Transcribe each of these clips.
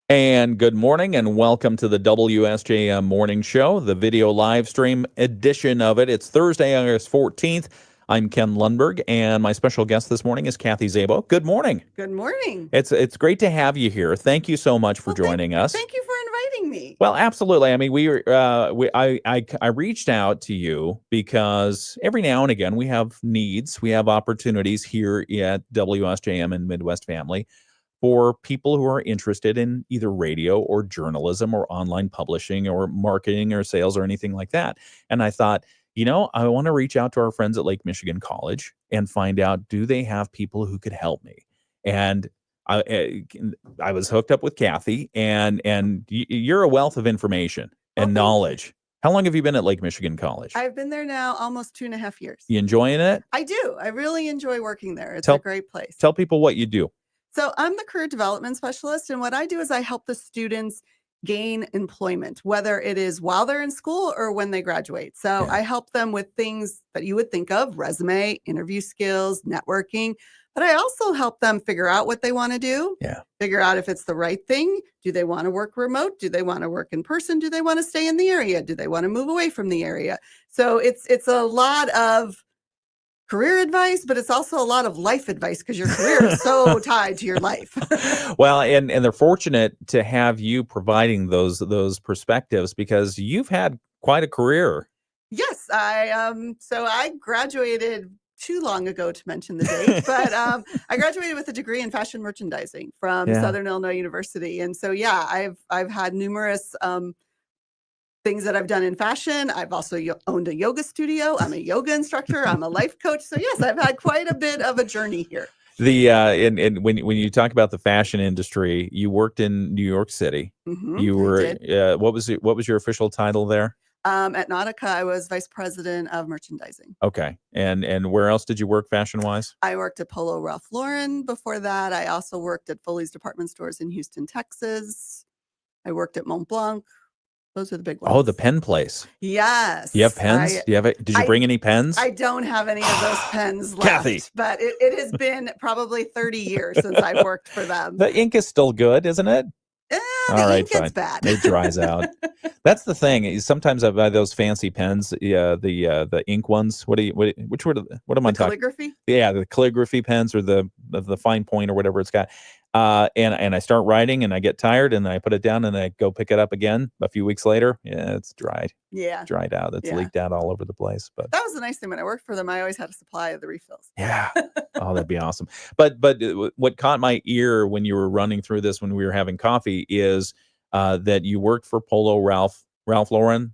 And good morning and welcome to the WSJM Morning Show, the video live stream edition of it. It's Thursday, August 14th. I'm Ken Lundberg, and my special guest this morning is Kathi Szabo. Good morning. Good morning. It's great to have you here. Thank you so much for joining us. Thank you for inviting me. Well, absolutely. I mean, I reached out to you because every now and again we have needs, we have opportunities here at WSJM and Midwest Family for people who are interested in either radio or journalism or online publishing or marketing or sales or anything like that. And I thought, I want to reach out to our friends at Lake Michigan College and find out, do they have people who could help me? And I was hooked up with Kathi, and you're a wealth of information and knowledge. How long have you been at Lake Michigan College? I've been there now almost 2.5 years. You enjoying it? I do. I really enjoy working there. It's a great place. Tell people what you do. So I'm the career development specialist, and what I do is I help the students gain employment, whether it is while they're in school or when they graduate. So I help them with things that you would think of: resume, interview skills, networking. But I also help them figure out what they want to do, figure out if it's the right thing. Do they want to work remote? Do they want to work in person? Do they want to stay in the area? Do they want to move away from the area? So it's a lot of career advice, but it's also a lot of life advice because your career is so tied to your life. Well, and they're fortunate to have you providing those perspectives because you've had quite a career. Yes, I graduated too long ago to mention the date, but I graduated with a degree in fashion merchandising from Southern Illinois University. And so, I've had numerous things that I've done in fashion. I've also owned a yoga studio. I'm a yoga instructor. I'm a life coach. So yes, I've had quite a bit of a journey here. And when you talk about the fashion industry, you worked in New York City. Mm-hmm, you were what was your official title there? At Nautica, I was vice president of merchandising. Okay. And where else did you work fashion-wise? I worked at Polo Ralph Lauren before that. I also worked at Foley's Department Stores in Houston, Texas. I worked at Montblanc. Those are the big ones. Oh, the pen place. Yes. You have pens? Did you bring any pens? I don't have any of those pens left. Kathi. But it has been probably 30 years since I've worked for them. The ink is still good, isn't it? The ink gets bad. It dries out. That's the thing. Sometimes I buy those fancy pens, the ink ones. What am I talking? Calligraphy? Yeah, the calligraphy pens or the fine point or whatever it's got. And I start writing and I get tired and I put it down and I go pick it up again a few weeks later. Yeah, it's dried. Yeah. Dried out. It's leaked out all over the place. But that was the nice thing. When I worked for them, I always had a supply of the refills. Yeah. Oh, that'd be awesome. But what caught my ear when you were running through this when we were having coffee is that you worked for Polo Ralph Lauren.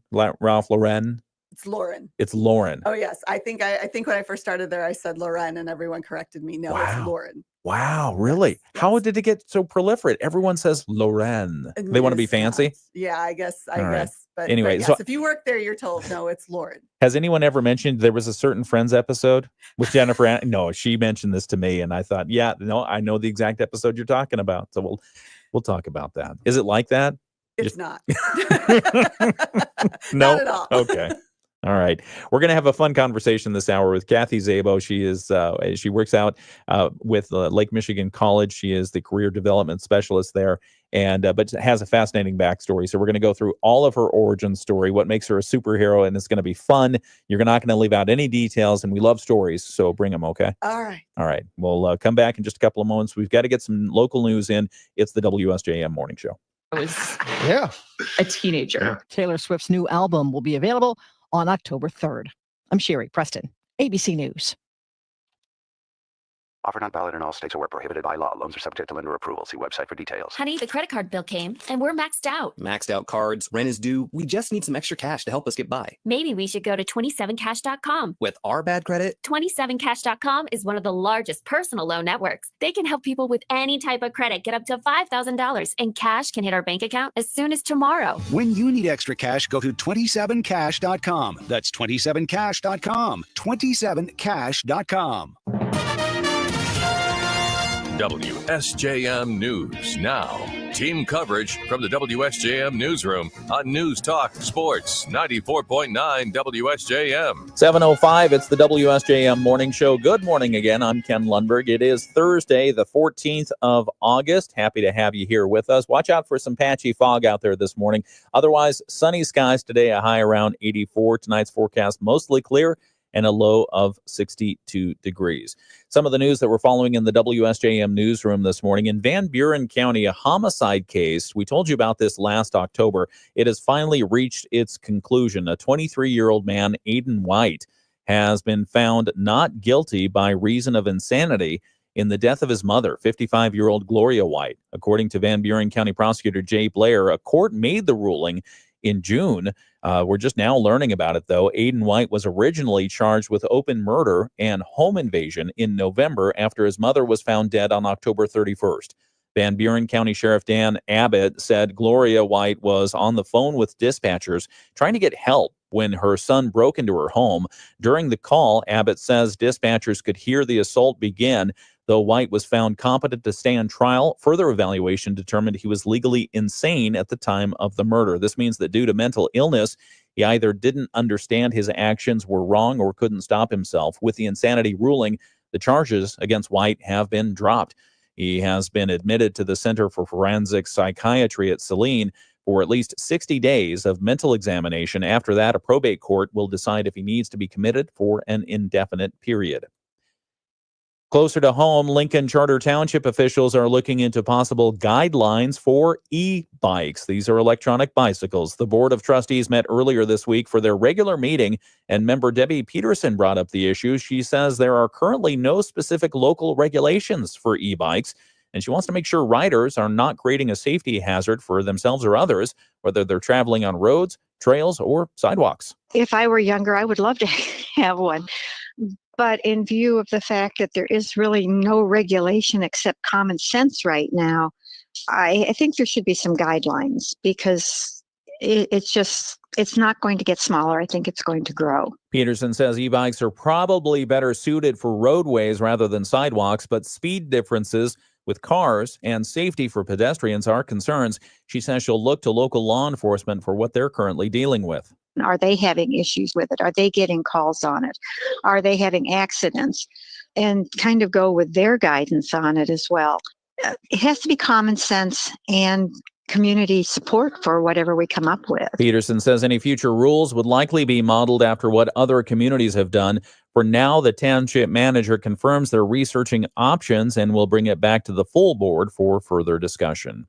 It's Lauren. It's Lauren. Oh yes, I think when I first started there, I said Lauren, and everyone corrected me. No, it's Lauren. Wow, really? Yes. How did it get so proliferate? Everyone says Lauren. They want to be fancy. Yeah, I guess. But anyway, yes, so if you work there, you're told no, it's Lauren. Has anyone ever mentioned there was a certain Friends episode with Jennifer? No, she mentioned this to me, and I thought, I know the exact episode you're talking about. So we'll talk about that. Is it like that? It's not. No, not at all. Okay. All right. We're going to have a fun conversation this hour with Kathi Szabo. She works out with Lake Michigan College. She is the career development specialist there, but has a fascinating backstory. So we're going to go through all of her origin story, what makes her a superhero, and it's going to be fun. You're not going to leave out any details, and we love stories, so bring them, okay? All right. All right. We'll come back in just a couple of moments. We've got to get some local news in. It's the WSJM Morning Show. I was a teenager. Yeah. Taylor Swift's new album will be available on October 3rd. I'm Sherry Preston, ABC News. Offer not valid in all states or where prohibited by law. Loans are subject to lender approval. See website for details. Honey, the credit card bill came and we're maxed out. Maxed out cards, rent is due. We just need some extra cash to help us get by. Maybe we should go to 27cash.com. With our bad credit, 27cash.com is one of the largest personal loan networks. They can help people with any type of credit get up to $5,000, and cash can hit our bank account as soon as tomorrow. When you need extra cash, go to 27cash.com. That's 27cash.com. 27cash.com. WSJM News Now. Team coverage from the WSJM Newsroom on News Talk Sports 94.9 WSJM. 7:05, it's the WSJM Morning Show. Good morning again. I'm Ken Lundberg. It is Thursday, the 14th of August. Happy to have you here with us. Watch out for some patchy fog out there this morning. Otherwise, sunny skies today, a high around 84. Tonight's forecast mostly clear and a low of 62 degrees. Some of the news that we're following in the WSJM newsroom this morning. In Van Buren County, a homicide case. We told you about this last October. It has finally reached its conclusion. A 23-year-old man, Aiden White, has been found not guilty by reason of insanity in the death of his mother, 55-year-old Gloria White. According to Van Buren County Prosecutor Jay Blair, a court made the ruling in June. We're just now learning about it, though. Aiden White was originally charged with open murder and home invasion in November after his mother was found dead on October 31st. Van Buren County Sheriff Dan Abbott said Gloria White was on the phone with dispatchers trying to get help when her son broke into her home. During the call, Abbott says dispatchers could hear the assault begin. Though White was found competent to stand trial, further evaluation determined he was legally insane at the time of the murder. This means that due to mental illness, he either didn't understand his actions were wrong or couldn't stop himself. With the insanity ruling, the charges against White have been dropped. He has been admitted to the Center for Forensic Psychiatry at Saline for at least 60 days of mental examination. After that, a probate court will decide if he needs to be committed for an indefinite period. Closer to home, Lincoln Charter Township officials are looking into possible guidelines for e-bikes. These are electronic bicycles. The Board of Trustees met earlier this week for their regular meeting, and member Debbie Peterson brought up the issue. She says there are currently no specific local regulations for e-bikes, and she wants to make sure riders are not creating a safety hazard for themselves or others, whether they're traveling on roads, trails, or sidewalks. If I were younger, I would love to have one. But in view of the fact that there is really no regulation except common sense right now, I think there should be some guidelines because it's not going to get smaller. I think it's going to grow. Peterson says e-bikes are probably better suited for roadways rather than sidewalks, but speed differences with cars and safety for pedestrians are concerns. She says she'll look to local law enforcement for what they're currently dealing with. Are they having issues with it? Are they getting calls on it? Are they having accidents? And kind of go with their guidance on it as well. It has to be common sense and community support for whatever we come up with. Peterson says any future rules would likely be modeled after what other communities have done. For now, the township manager confirms they're researching options and will bring it back to the full board for further discussion.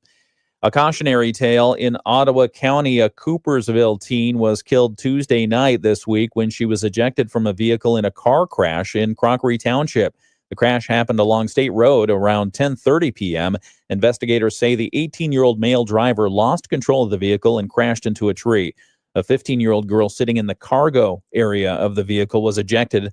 A cautionary tale in Ottawa County. A Coopersville teen was killed Tuesday night this week when she was ejected from a vehicle in a car crash in Crockery Township. The crash happened along State Road around 10:30 p.m. Investigators say the 18-year-old male driver lost control of the vehicle and crashed into a tree. A 15-year-old girl sitting in the cargo area of the vehicle was ejected.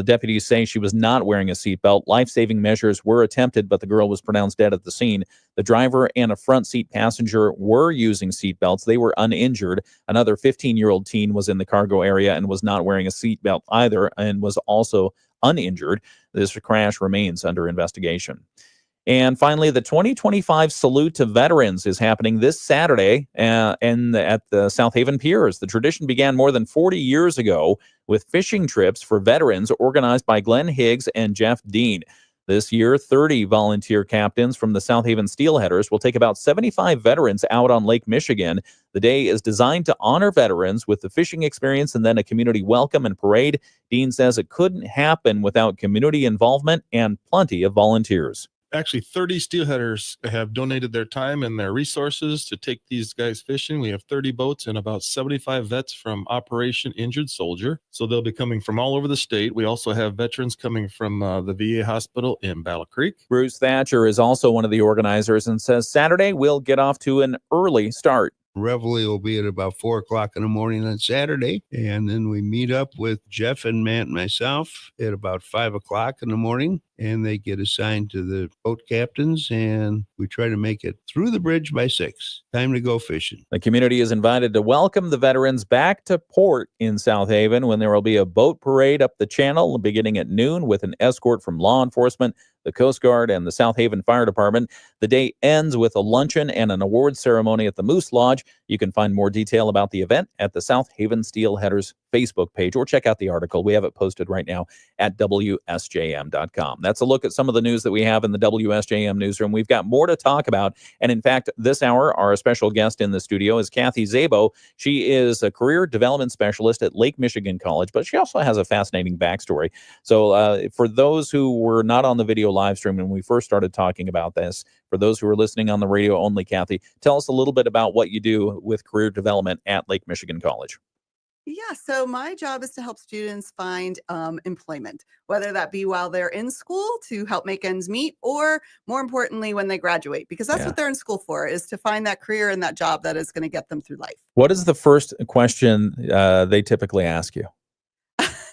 Deputies say she was not wearing a seatbelt. Life-saving measures were attempted, but the girl was pronounced dead at the scene. The driver and a front seat passenger were using seatbelts. They were uninjured. Another 15-year-old teen was in the cargo area and was not wearing a seatbelt either and was also uninjured. This crash remains under investigation. And finally, the 2025 Salute to Veterans is happening this Saturday at the South Haven Piers. The tradition began more than 40 years ago with fishing trips for veterans organized by Glenn Higgs and Jeff Dean. This year, 30 volunteer captains from the South Haven Steelheaders will take about 75 veterans out on Lake Michigan. The day is designed to honor veterans with the fishing experience and then a community welcome and parade. Dean says it couldn't happen without community involvement and plenty of volunteers. Actually, 30 steelheaders have donated their time and their resources to take these guys fishing. We have 30 boats and about 75 vets from Operation Injured Soldier. So they'll be coming from all over the state. We also have veterans coming from the VA hospital in Battle Creek. Bruce Thatcher is also one of the organizers and says Saturday we'll get off to an early start. Reveille will be at about 4 o'clock in the morning on Saturday. And then we meet up with Jeff and Matt and myself at about 5 o'clock in the morning. And they get assigned to the boat captains. And we try to make it through the bridge by 6. Time to go fishing. The community is invited to welcome the veterans back to port in South Haven when there will be a boat parade up the channel beginning at noon with an escort from law enforcement. the Coast Guard, and the South Haven Fire Department. The day ends with a luncheon and an award ceremony at the Moose Lodge. You can find more detail about the event at the South Haven Steelheaders Facebook page, or check out the article. We have it posted right now at WSJM.com. That's a look at some of the news that we have in the WSJM newsroom. We've got more to talk about. And in fact, this hour, our special guest in the studio is Kathi Szabo. She is a career development specialist at Lake Michigan College, but she also has a fascinating backstory. So for those who were not on the video live stream when we first started talking about this, for those who are listening on the radio only, Kathi, tell us a little bit about what you do with career development at Lake Michigan College. Yeah, so my job is to help students find employment, whether that be while they're in school to help make ends meet, or more importantly, when they graduate, because that's what they're in school for, is to find that career and that job that is going to get them through life. What is the first question they typically ask you?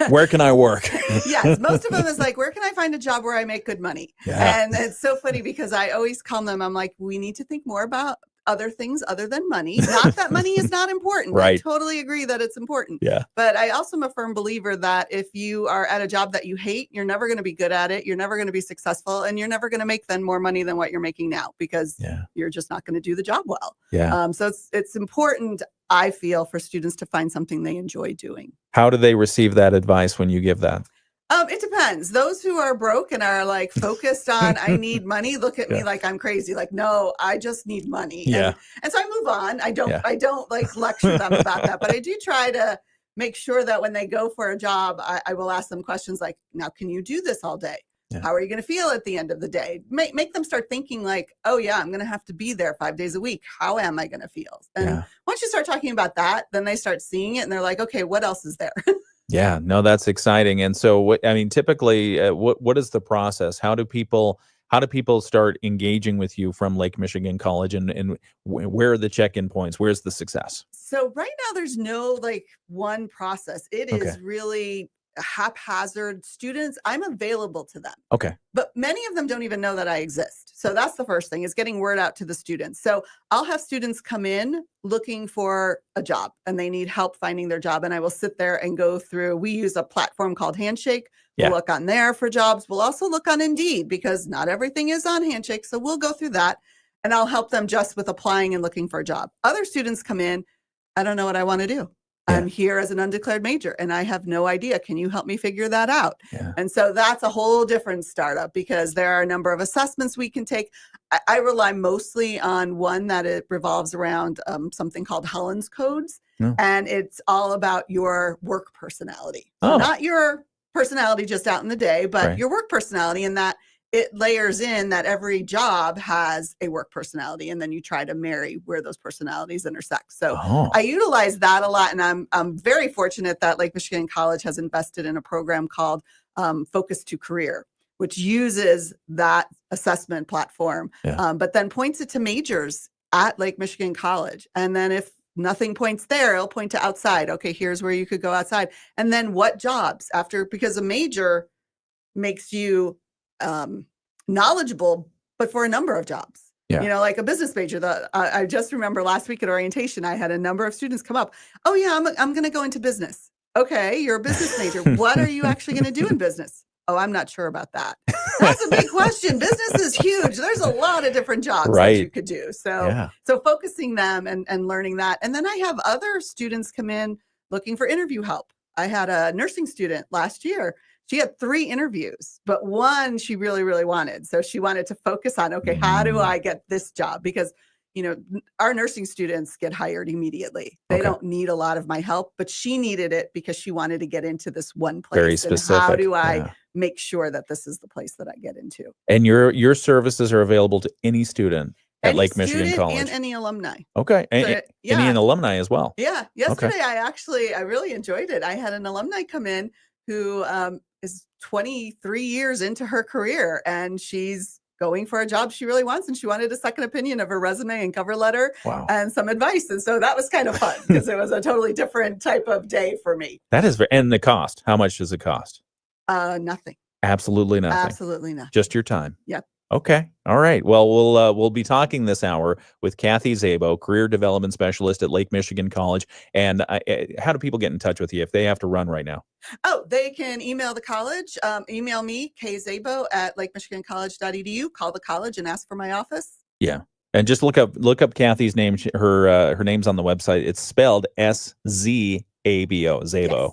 Where can I work? Yes, most of them is like, where can I find a job where I make good money? Yeah. And it's so funny because I always calm them. I'm like, we need to think more about other things other than money. Not that money is not important. Right. I totally agree that it's important. Yeah. But I also am a firm believer that if you are at a job that you hate, you're never going to be good at it. You're never going to be successful, and you're never going to make then more money than what you're making now, because you're just not going to do the job well. Yeah. So it's important, I feel, for students to find something they enjoy doing. How do they receive that advice when you give that? It depends. Those who are broke and are like focused on, I need money, look at me like I'm crazy. Like, no, I just need money. Yeah. And so I move on. I don't like lecture them about that, but I do try to make sure that when they go for a job, I will ask them questions like, now, can you do this all day? Yeah. How are you going to feel at the end of the day? Make them start thinking like, oh yeah, I'm going to have to be there 5 days a week. How am I going to feel? And once you start talking about that, then they start seeing it and they're like, okay, what else is there? Yeah, no, that's exciting. And so, typically, what is the process? How do people start engaging with you from Lake Michigan College, and where are the check-in points? Where's the success? So right now, there's no like one process. It is really haphazard. Students, I'm available to them. Okay. But many of them don't even know that I exist. So that's the first thing, is getting word out to the students. So I'll have students come in looking for a job and they need help finding their job. And I will sit there and go through, we use a platform called Handshake. We'll look on there for jobs. We'll also look on Indeed, because not everything is on Handshake. So we'll go through that and I'll help them just with applying and looking for a job. Other students come in, I don't know what I want to do. I'm here as an undeclared major and I have no idea. Can you help me figure that out? And so that's a whole different startup, because there are a number of assessments we can take. I rely mostly on one that it revolves around something called Holland's Codes. And it's all about your work personality. So not your personality just out in the day, but your work personality, and that it layers in that every job has a work personality, and then you try to marry where those personalities intersect. So I utilize that a lot, and I'm very fortunate that Lake Michigan College has invested in a program called Focus to Career, which uses that assessment platform, but then points it to majors at Lake Michigan College. And then if nothing points there, it'll point to outside. Okay, here's where you could go outside. And then what jobs after, because a major makes you knowledgeable, but for a number of jobs. You know, like a business major. I just remember last week at orientation, I had a number of students come up. Oh yeah, I'm going to go into business. Okay, you're a business major. What are you actually going to do in business? Oh, I'm not sure about that. That's a big question. Business is huge. There's a lot of different jobs that you could do. So, so focusing them and learning that. And then I have other students come in looking for interview help. I had a nursing student last year. She had 3 interviews, but one she really, really wanted. So she wanted to focus on, okay, how do I get this job? Because, you know, our nursing students get hired immediately. They don't need a lot of my help, but she needed it because she wanted to get into this one place. Very specific. And how do I make sure that this is the place that I get into? And your services are available to any student at Lake Michigan College, and any alumni. Okay. And any alumni as well. Yeah. Yesterday, I really enjoyed it. I had an alumni come in who is 23 years into her career, and she's going for a job she really wants, and she wanted a second opinion of her resume and cover letter and some advice. And so that was kind of fun, because it was a totally different type of day for me. That is and the cost. How much does it cost? Nothing. Absolutely nothing. Absolutely nothing. Just your time. Yep. Okay. All right. Well, we'll be talking this hour with Kathi Szabo, Career Development Specialist at Lake Michigan College. And how do people get in touch with you if they have to run right now? Oh, they can email the college, email me, kzabo@lakemichigancollege.edu, call the college and ask for my office. Yeah. And just look up Kathy's name. Her name's on the website. It's spelled Szabo, Szabo. Yes.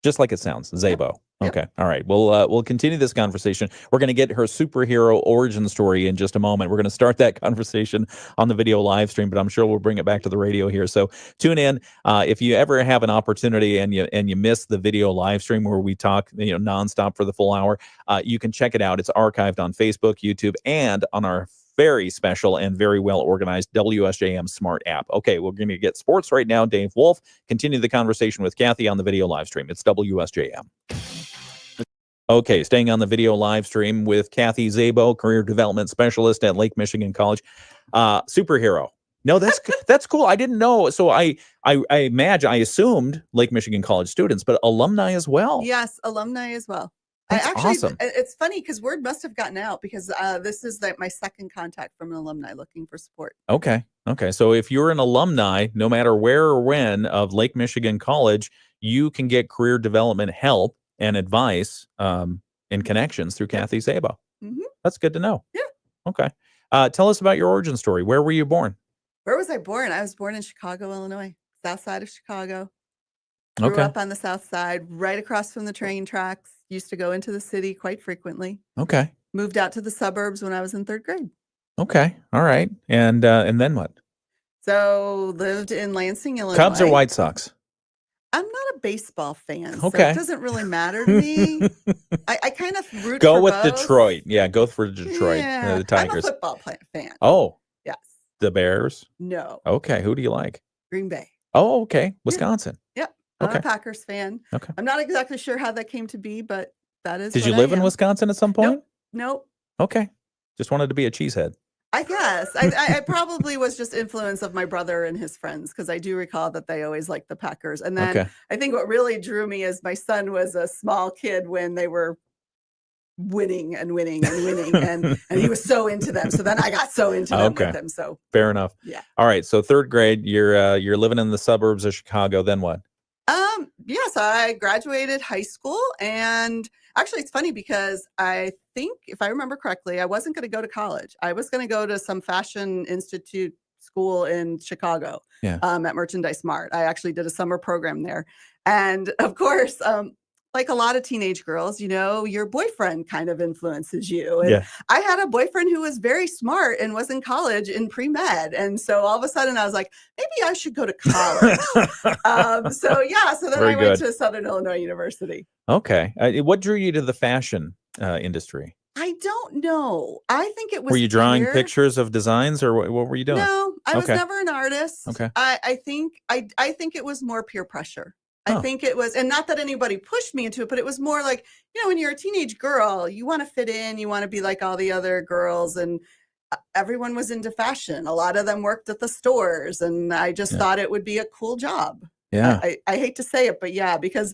Just like it sounds, Szabo. Yep. Okay. All right. We'll continue this conversation. We're going to get her superhero origin story in just a moment. We're going to start that conversation on the video live stream, but I'm sure we'll bring it back to the radio here. So tune in. If you ever have an opportunity and you miss the video live stream where we talk, nonstop for the full hour, you can check it out. It's archived on Facebook, YouTube, and on our very special and very well organized WSJM Smart app. Okay, we're going to get sports right now. Dave Wolf, continue the conversation with Kathi on the video live stream. It's WSJM. Okay, staying on the video live stream with Kathi Szabo, Career Development Specialist at Lake Michigan College. Superhero. No, that's cool. I didn't know. So I assumed Lake Michigan College students, but alumni as well. Yes, alumni as well. That's awesome. It's funny because word must have gotten out because this is my second contact from an alumni looking for support. Okay. So if you're an alumni, no matter where or when of Lake Michigan College, you can get career development help and advice and connections through Kathi Szabo. Mm-hmm. That's good to know. Yeah. Okay. Tell us about your origin story. Where were you born? Where was I born? I was born in Chicago, Illinois, south side of Chicago. Grew up on the south side, right across from the train tracks. Used to go into the city quite frequently. Okay. Moved out to the suburbs when I was in 3rd grade. Okay. All right. And then what? So lived in Lansing, Illinois. Cubs or White Sox? I'm not a baseball fan, Okay. so it doesn't really matter to me. I kind of root Go for with both. Detroit. Yeah, go for Detroit. Yeah, The Tigers. I'm a football fan. Oh, Yes. the Bears? No. Okay. Who do you like? Green Bay. Oh, okay. Wisconsin. Yep. I'm Okay. a Packers fan. Okay. I'm not exactly sure how that came to be, but that is Did you what I live in am. Wisconsin at some point? Nope. Okay. Just wanted to be a cheesehead. I guess. I probably was just influence of my brother and his friends because I do recall that they always liked the Packers. And then Okay. I think what really drew me is my son was a small kid when they were winning and he was so into them. So then I got so into them Okay. with him. So Fair enough. yeah. All right. So 3rd grade, you're living in the suburbs of Chicago. Then what? Yes, I graduated high school, and actually it's funny because I think if I remember correctly, I wasn't going to go to college. I was going to go to some fashion institute school in Chicago. Yeah. At Merchandise Mart. I actually did a summer program there. And of course, like a lot of teenage girls, your boyfriend kind of influences you. And Yeah. I had a boyfriend who was very smart and was in college in pre-med. And so all of a sudden I was like, maybe I should go to college. So then Very I went good. to Southern Illinois University. Okay. What drew you to the fashion industry? I don't know. I think it was Were you drawing peer. pictures of designs, or what were you doing? No, I was Okay. never an artist. Okay. I think it was more peer pressure. Oh. I think it was, and not that anybody pushed me into it, but it was more like, when you're a teenage girl, you want to fit in, you want to be like all the other girls, and everyone was into fashion. A lot of them worked at the stores, and I just thought it would be a cool job. Yeah. I hate to say it, but yeah, because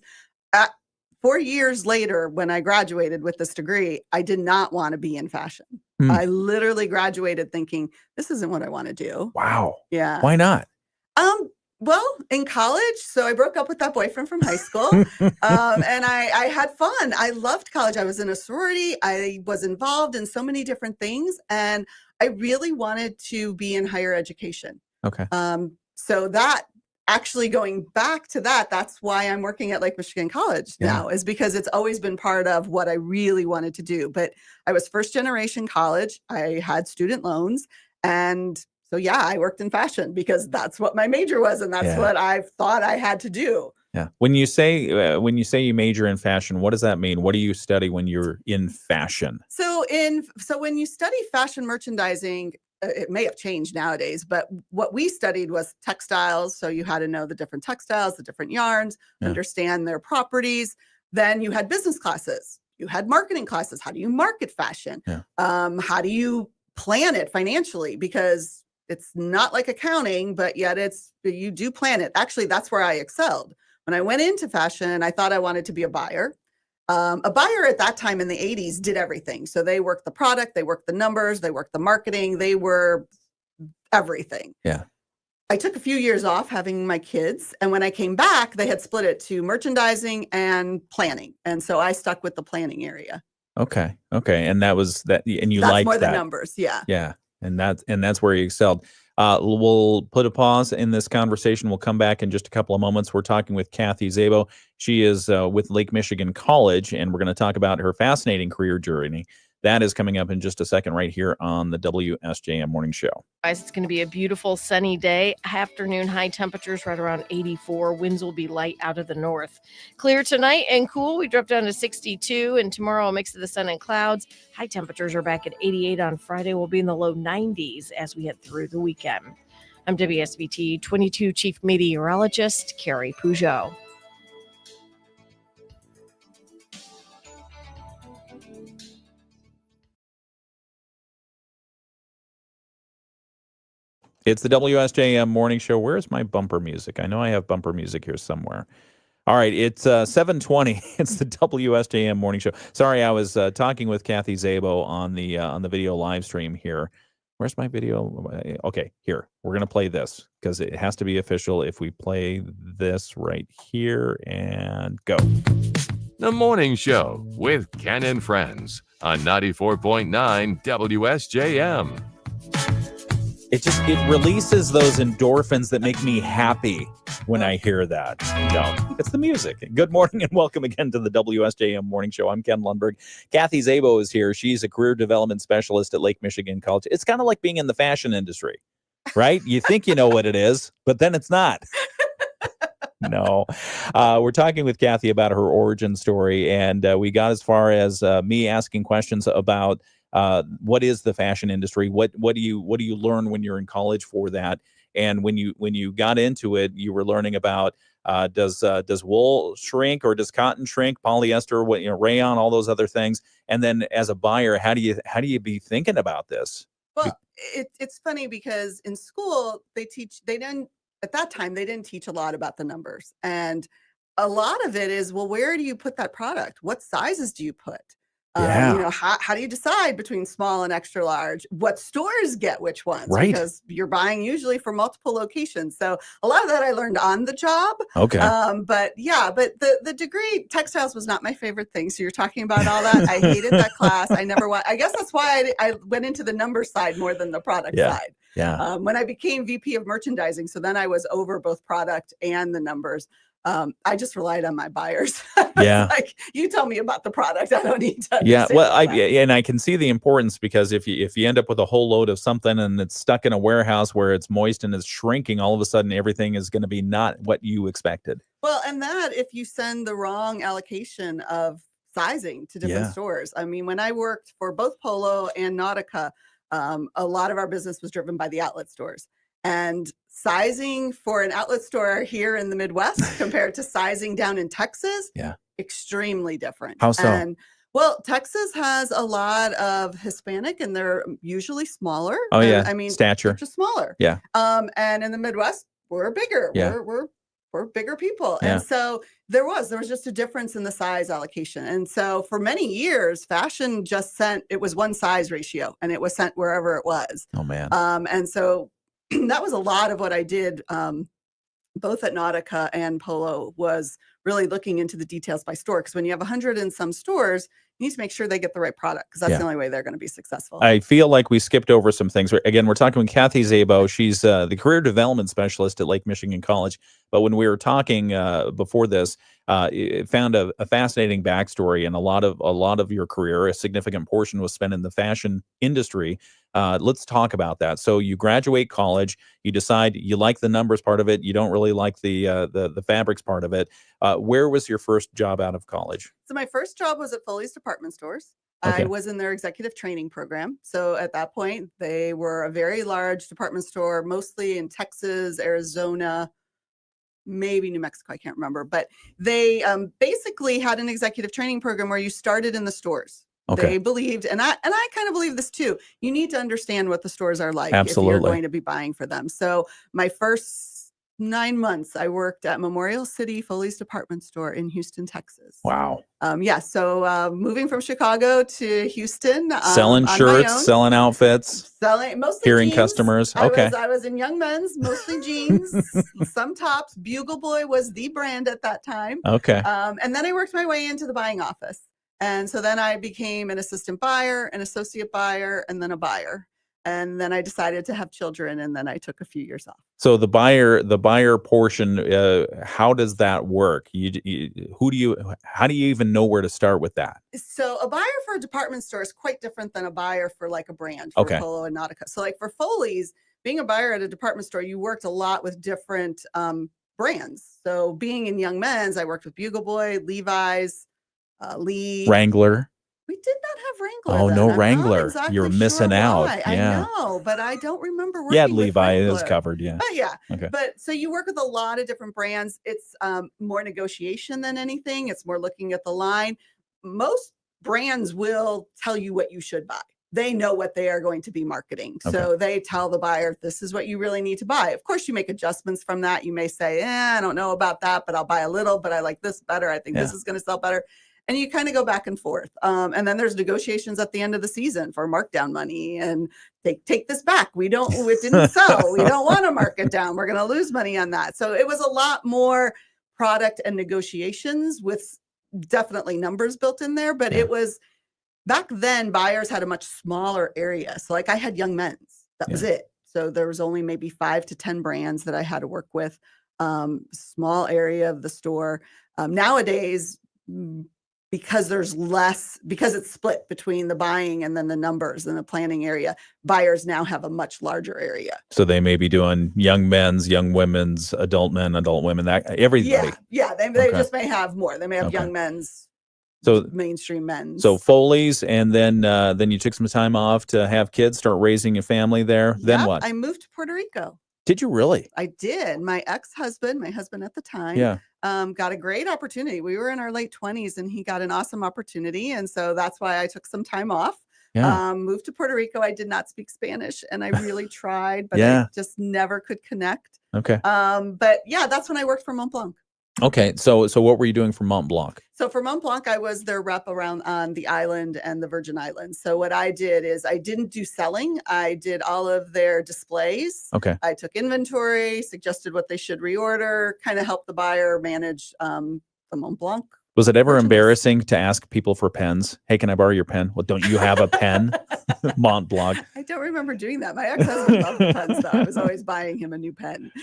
4 years later, when I graduated with this degree, I did not want to be in fashion. I literally graduated thinking, this isn't what I want to do. Wow. Yeah. Why not? Well, in college, so I broke up with that boyfriend from high school, and I had fun. I loved college. I was in a sorority. I was involved in so many different things, and I really wanted to be in higher education. Okay. So that actually going back to that, that's why I'm working at Lake Michigan College now, is because it's always been part of what I really wanted to do. But I was first generation college. I had student loans, and so I worked in fashion because that's what my major was, and that's what I thought I had to do. Yeah. When you say you major in fashion, what does that mean? What do you study when you're in fashion? So when you study fashion merchandising, it may have changed nowadays, but what we studied was textiles. So you had to know the different textiles, the different yarns, understand their properties. Then you had business classes. You had marketing classes. How do you market fashion? How do you plan it financially? Because it's not like accounting, but yet you do plan it. Actually, that's where I excelled. When I went into fashion, I thought I wanted to be a buyer. A buyer at that time in the 80s did everything. So they worked the product, they worked the numbers, they worked the marketing, they were everything. Yeah. I took a few years off having my kids. And when I came back, they had split it to merchandising and planning. And so I stuck with the planning area. Okay. And that was that. And you That's liked more that. the numbers. Yeah. Yeah. And that's where you excelled. We'll put a pause in this conversation. We'll come back in just a couple of moments. We're talking with Kathi Szabo. She is with Lake Michigan College, and we're going to talk about her fascinating career journey. That is coming up in just a second right here on the WSJM Morning Show. Guys, it's going to be a beautiful sunny day. Afternoon high temperatures right around 84. Winds will be light out of the north. Clear tonight and cool. We drop down to 62, and tomorrow a mix of the sun and clouds. High temperatures are back at 88 on Friday. We'll be in the low 90s as we head through the weekend. I'm WSBT 22 Chief Meteorologist Carrie Peugeot. It's the WSJM Morning Show. Where's my bumper music? I know I have bumper music here somewhere. All right, it's 7:20. It's the WSJM Morning Show. Sorry, I was talking with Kathi Szabo on the video live stream here. Where's my video? Okay, here. We're going to play this because it has to be official if we play this right here and go. The Morning Show with Ken and Friends on 94.9 WSJM. It releases those endorphins that make me happy when I hear that. No, it's the music. Good morning and welcome again to the WSJM Morning Show. I'm Ken Lundberg. Kathi Szabo is here. She's a career development specialist at Lake Michigan College. It's kind of like being in the fashion industry, right? You think you know what it is, but then it's not. No. We're talking with Kathi about her origin story, and we got as far as me asking questions about what is the fashion industry? What do you learn when you're in college for that? And when you got into it, you were learning about does wool shrink or does cotton shrink, polyester, rayon, all those other things. And then as a buyer, how do you be thinking about this? Well, it's funny because in school at that time they didn't teach a lot about the numbers, and a lot of it is, well, where do you put that product? What sizes do you put? How do you decide between small and extra large? What stores get which ones? Right. Because you're buying usually for multiple locations. So a lot of that I learned on the job. Okay. But the degree textiles was not my favorite thing. So you're talking about all that. I hated that class. I guess that's why I went into the number side more than the product side. Yeah. When I became VP of merchandising, so then I was over both product and the numbers. I just relied on my buyers. Yeah. Like, you tell me about the product. I don't need to. Yeah. Well, I can see the importance, because if you end up with a whole load of something and it's stuck in a warehouse where it's moist and it's shrinking, all of a sudden everything is going to be not what you expected. Well, and that if you send the wrong allocation of sizing to different stores. I mean, when I worked for both Polo and Nautica, a lot of our business was driven by the outlet stores. And sizing for an outlet store here in the Midwest compared to sizing down in Texas, extremely different. How so? And well, Texas has a lot of Hispanic, and they're usually smaller. Oh yeah, I mean, stature, just smaller. Yeah. And in the Midwest, we're bigger. Yeah. We're bigger people, Yeah. and so there was just a difference in the size allocation. And so for many years, fashion just it was one size ratio, and it was sent wherever it was. Oh man. And so that was a lot of what I did, both at Nautica and Polo, was really looking into the details by store. Because when you have 100 and some stores, you need to make sure they get the right product, because that's the only way they're going to be successful. I feel like we skipped over some things. Again, we're talking with Kathi Szabo. She's the career development specialist at Lake Michigan College. But when we were talking before this, it found a fascinating backstory, and a lot of your career, a significant portion, was spent in the fashion industry. Let's talk about that. So you graduate college, you decide you like the numbers part of it, you don't really like the fabrics part of it. Where was your first job out of college? So my first job was at Foley's Department Stores. Okay. I was in their executive training program. So at that point, they were a very large department store, mostly in Texas, Arizona, maybe New Mexico, I can't remember. But they basically had an executive training program where you started in the stores. Okay. They believed, and I kind of believe this too, you need to understand what the stores are like Absolutely. if you're going to be buying for them. So my first 9 months, I worked at Memorial City Foley's department store in Houston, Texas. Wow. So moving from Chicago to Houston, Selling on my shirts, own, selling outfits, selling mostly hearing jeans. customers. Okay. I was in young men's, mostly jeans, some tops. Bugle Boy was the brand at that time. Okay. And then I worked my way into the buying office. And so then I became an assistant buyer, an associate buyer, and then a buyer. And then I decided to have children, and then I took a few years off. So the buyer portion, how does that work? How do you even know where to start with that? So a buyer for a department store is quite different than a buyer for like a brand, for Okay. Polo and Nautica. So like for Foley's, being a buyer at a department store, you worked a lot with different brands. So being in young men's, I worked with Bugle Boy, Levi's, Lee. Wrangler. We did not have Wrangler. Oh, then. no I'm not Wrangler. exactly You're missing sure out. why. Yeah. I know, but I don't remember working Yeah, with Levi is Wrangler. covered. Yeah. But yeah. Okay. But so you work with a lot of different brands. It's more negotiation than anything. It's more looking at the line. Most brands will tell you what you should buy. They know what they are going to be marketing. So they tell the buyer, this is what you really need to buy. Of course, you make adjustments from that. You may say, I don't know about that, but I'll buy a little, but I like this better. I think this is going to sell better. And you kind of go back and forth. And then there's negotiations at the end of the season for markdown money and take this back. It didn't sell. We don't want to mark it down. We're going to lose money on that. So it was a lot more product and negotiations with definitely numbers built in there. But it was back then, buyers had a much smaller area. So like I had young men's, that was it. So there was only maybe 5 to 10 brands that I had to work with, small area of the store. Nowadays, because it's split between the buying and then the numbers and the planning area, buyers now have a much larger area. So they may be doing young men's, young women's, adult men, adult women, that everybody. Yeah. They just may have more. They may have young men's, so mainstream men's. So Foley's, and then you took some time off to have kids, start raising a family there. Then what? I moved to Puerto Rico. Did you really? I did. My husband at the time, got a great opportunity. We were in our late 20s and he got an awesome opportunity. And so that's why I took some time off, moved to Puerto Rico. I did not speak Spanish and I really tried, but I just never could connect. Okay. But yeah, that's when I worked for Mont Blanc. Okay. So what were you doing for Mont Blanc? So for Mont Blanc, I was their rep around on the island and the Virgin Islands. So what I did is I didn't do selling. I did all of their displays. Okay. I took inventory, suggested what they should reorder, kind of helped the buyer manage the Mont Blanc. Was it ever embarrassing to ask people for pens? Hey, can I borrow your pen? Well, don't you have a pen? Mont Blanc. I don't remember doing that. My ex-husband loved the pens, though. I was always buying him a new pen.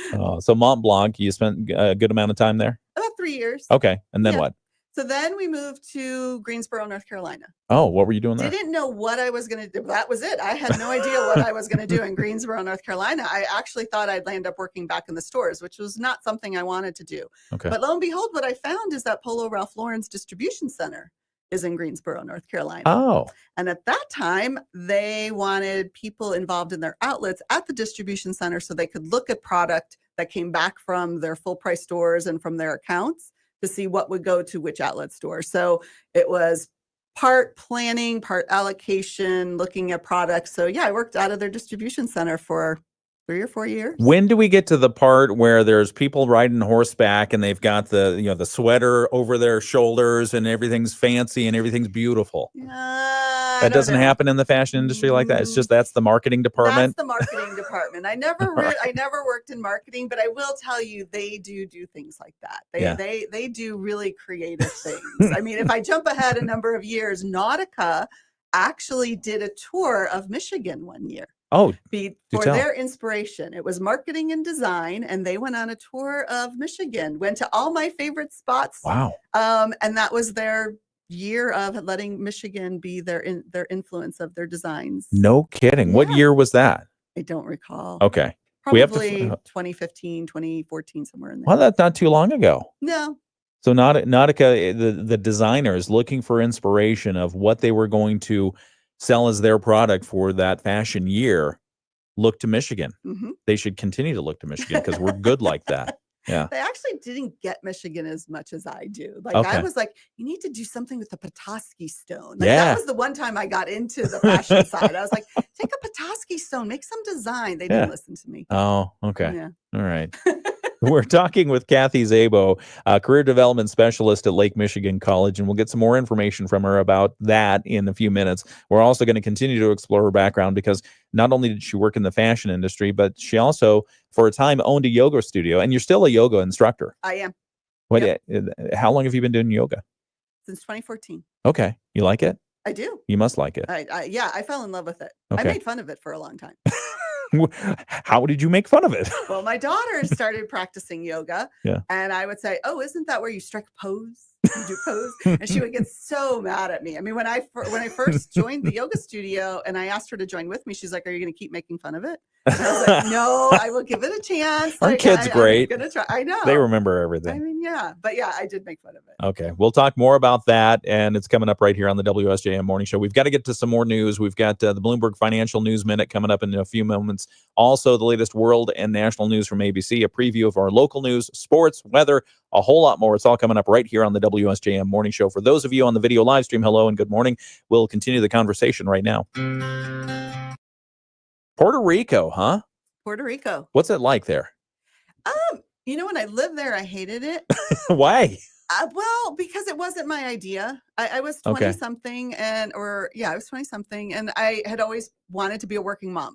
So Mont Blanc, you spent a good amount of time there? About 3 years. Okay. And then what? So then we moved to Greensboro, North Carolina. Oh, what were you doing there? Didn't know what I was going to do. That was it. I had no idea what I was going to do in Greensboro, North Carolina. I actually thought I'd land up working back in the stores, which was not something I wanted to do. Okay. But lo and behold, what I found is that Polo Ralph Lauren's distribution center is in Greensboro, North Carolina. Oh. And at that time, they wanted people involved in their outlets at the distribution center so they could look at product that came back from their full price stores and from their accounts to see what would go to which outlet store. So it was part planning, part allocation, looking at products. So yeah, I worked out of their distribution center for 3 or 4 years. When do we get to the part where there's people riding horseback and they've got the the sweater over their shoulders and everything's fancy and everything's beautiful? That doesn't happen in the fashion industry like that. It's just that's the marketing department. That's the marketing department. I never worked in marketing, but I will tell you they do things like that. They do really creative things. I mean, if I jump ahead a number of years, Nautica actually did a tour of Michigan one year. Oh, for their inspiration. It was marketing and design, and they went on a tour of Michigan, went to all my favorite spots. Wow. And that was their year of letting Michigan be their influence of their designs. No kidding. Yeah. What year was that? I don't recall. Okay. Probably 2015, 2014, somewhere in there. Well, that's not too long ago. No. So Nautica, the designers looking for inspiration of what they were going to sell as their product for that fashion year, look to Michigan. Mm-hmm. They should continue to look to Michigan because we're good like that. Yeah. They actually didn't get Michigan as much as I do. Like I was like, you need to do something with the Petoskey stone. Like, that was the one time I got into the fashion side. I was like, take a Petoskey stone, make some design. They didn't listen to me. Oh, okay. Yeah. All right. We're talking with Kathi Szabo, career development specialist at Lake Michigan College, and we'll get some more information from her about that in a few minutes. We're also going to continue to explore her background because not only did she work in the fashion industry, but she also, for a time, owned a yoga studio, and you're still a yoga instructor. I am. What? Yep. How long have you been doing yoga? Since 2014. Okay. You like it? I do. You must like it. I fell in love with it. I Okay. made fun of it for a long time. How did you make fun of it? Well, my daughter started practicing yoga, and I would say, "Oh, isn't that where you strike a pose? You do pose?" And she would get so mad at me. I mean, when I first joined the yoga studio, and I asked her to join with me, she's like, "Are you going to keep making fun of it?" And I was like, "No, I will give it a chance." Aren't kids great? I'm gonna try. I know They remember everything. I mean, yeah, but yeah, I did make fun of it. Okay, we'll talk more about that, and it's coming up right here on the WSJM Morning Show. We've got to get to some more news. We've got the Bloomberg Financial News Minute coming up in a few moments. Also, the latest world and national news from ABC, a preview of our local news, sports, weather, a whole lot more. It's all coming up right here on the WSJM Morning Show. For those of you on the video live stream, hello and good morning. We'll continue the conversation right now. Puerto Rico, huh? Puerto Rico. What's it like there? When I lived there, I hated it. Why? Well, because it wasn't my idea. I was 20 something I was 20 something, and I had always wanted to be a working mom.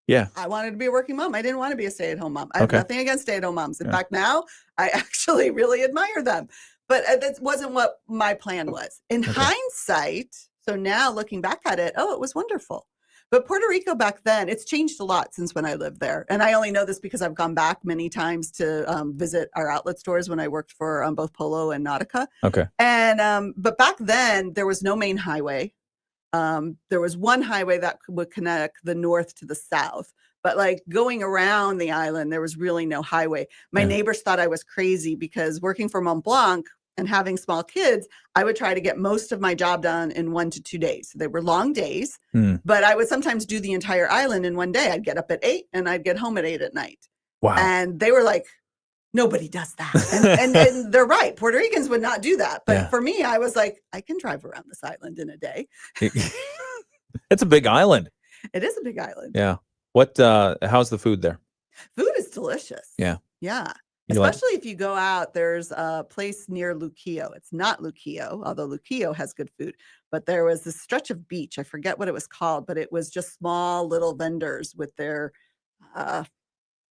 Yeah. I wanted to be a working mom. I didn't want to be a stay-at-home mom. I have nothing against stay-at-home moms. In fact, now I actually really admire them. But that wasn't what my plan was. In hindsight, so now looking back at it, it was wonderful. But Puerto Rico back then, it's changed a lot since when I lived there. And I only know this because I've gone back many times to visit our outlet stores when I worked for both Polo and Nautica. Okay. And but back then, there was no main highway. There was one highway that would connect the north to the south. But like going around the island, there was really no highway. My neighbors thought I was crazy because working for Mont Blanc and having small kids, I would try to get most of my job done in 1 to 2 days. So they were long days, but I would sometimes do the entire island in one day. I'd get up at 8 and I'd get home at 8 at night. Wow. And they were like, nobody does that. And they're right. Puerto Ricans would not do that. But for me, I was like, I can drive around this island in a day. It's a big island. It is a big island. Yeah. How's the food there? Food is delicious. Yeah. Yeah. Especially if you go out, there's a place near Luquillo. It's not Luquillo, although Luquillo has good food. But there was this stretch of beach. I forget what it was called, but it was just small little vendors with their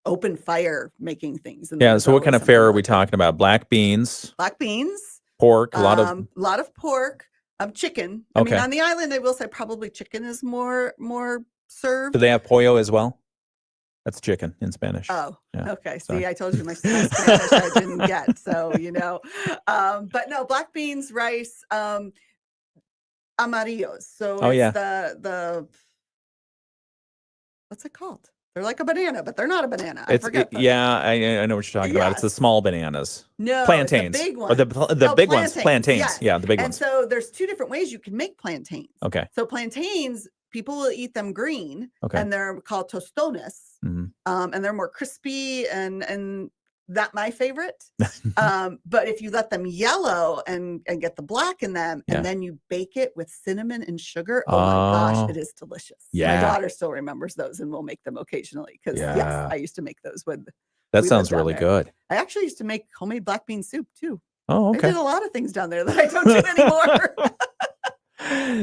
open fire making things. And so what kind of fare are we talking about? Black beans, pork, a lot of pork, chicken. I mean, on the island, I will say probably chicken is more served. Do they have pollo as well? That's chicken in Spanish. Oh, yeah. Okay. Sorry. See, I told you my Spanish I didn't get. So, but no, black beans, rice, amarillos. So it's the what's it called? They're like a banana, but they're not a banana. I forget. I know what you're talking about. It's the small bananas. No, plantains. It's the big one. Or the big ones. Plantains. Yes. Yeah, the big and ones. So there's 2 different ways you can make plantains. Okay. So plantains, people will eat them green, and they're called tostones, and they're more crispy and that my favorite. But if you let them yellow and get the black in them, and then you bake it with cinnamon and sugar, oh my gosh, it is delicious. Yeah. My daughter still remembers those, and we'll make them occasionally because yes, I used to make those when that we sounds lived down really there. good. I actually used to make homemade black bean soup too. Oh, okay. I did a lot of things down there that I don't do anymore.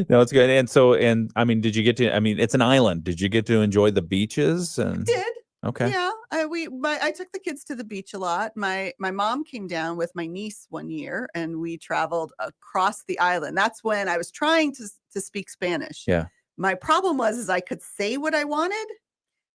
No, it's good. And I mean, it's an island. Did you get to enjoy the beaches? I did. Okay. Yeah. I took the kids to the beach a lot. My mom came down with my niece one year and we traveled across the island. That's when I was trying to speak Spanish. Yeah. My problem was I could say what I wanted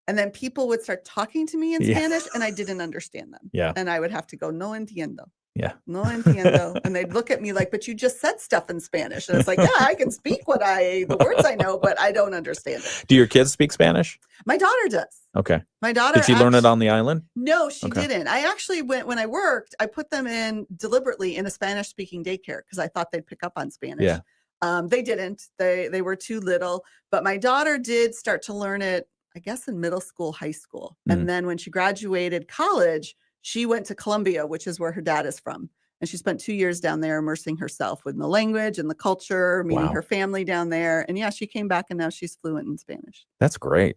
and then people would start talking to me in Spanish and I didn't understand them. Yeah. And I would have to go, no entiendo. Yeah. No entiendo. And they'd look at me like, but you just said stuff in Spanish. And it's like, yeah, I can speak the words I know, but I don't understand it. Do your kids speak Spanish? My daughter does. Okay. My daughter. Did she learn it on the island? No, she didn't. I actually when I worked, I put them in deliberately in a Spanish speaking daycare because I thought they'd pick up on Spanish. Yeah. They didn't. They were too little, but my daughter did start to learn it, I guess, in middle school, high school. And then when she graduated college, she went to Colombia, which is where her dad is from. And she spent 2 years down there immersing herself in the language and the culture, meeting her family down there. And yeah, she came back and now she's fluent in Spanish. That's great.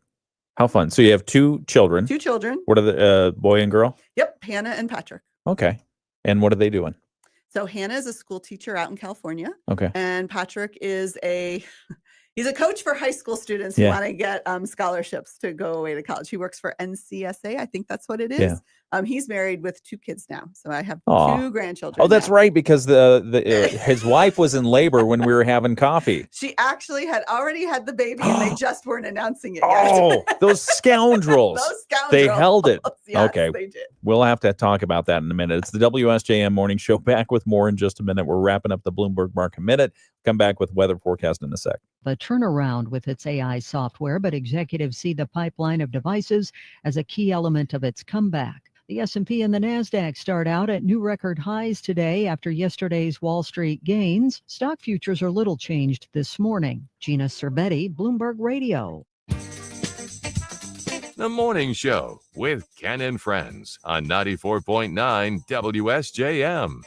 How fun. So you have 2 children. 2 children. What are the boy and girl? Yep, Hannah and Patrick. Okay. And what are they doing? So Hannah is a school teacher out in California. Okay. And Patrick is he's a coach for high school students who want to get scholarships to go away to college. He works for NCSA. I think that's what it is. Yeah. He's married with 2 kids now. So I have Aw. 2 grandchildren. Oh, that's now. right, because his wife was in labor when we were having coffee. She actually had already had the baby and they just weren't announcing it yet. Oh, those scoundrels. Those scoundrels. They held it. Yes, okay. they did. We'll have to talk about that in a minute. It's the WSJM Morning Show. Back with more in just a minute. We're wrapping up the Bloomberg Market Minute. Come back with weather forecast in a sec. A turnaround with its AI software, but executives see the pipeline of devices as a key element of its comeback. The S&P and the NASDAQ start out at new record highs today after yesterday's Wall Street gains. Stock futures are little changed this morning. Gina Cerbetti, Bloomberg Radio. The Morning Show with Ken and Friends on 94.9 WSJM.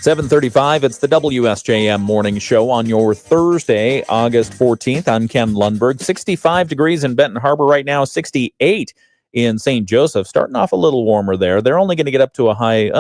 7:35, it's the WSJM Morning Show on your Thursday, August 14th. I'm Ken Lundberg. 65 degrees in Benton Harbor right now, 68 in St. Joseph, starting off a little warmer there. They're only going to get up to a high,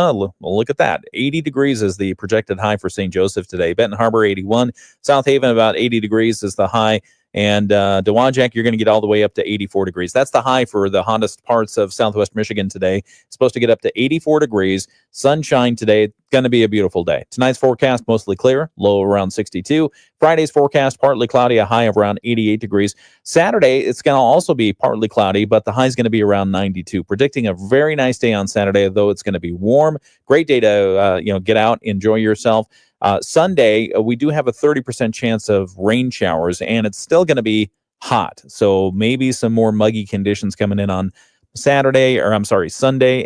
look at that. 80 degrees is the projected high for St. Joseph today. Benton Harbor, 81. South Haven, about 80 degrees is the high. And Dowagiac, you're going to get all the way up to 84 degrees. That's the high for the hottest parts of Southwest Michigan today. It's supposed to get up to 84 degrees. Sunshine today. Going to be a beautiful day. Tonight's forecast, mostly clear, low around 62. Friday's forecast, partly cloudy, a high of around 88 degrees. Saturday, it's going to also be partly cloudy, but the high is going to be around 92. Predicting a very nice day on Saturday, though it's going to be warm. Great day to get out, enjoy yourself. Sunday, we do have a 30% chance of rain showers, and it's still going to be hot. So maybe some more muggy conditions coming in on Sunday,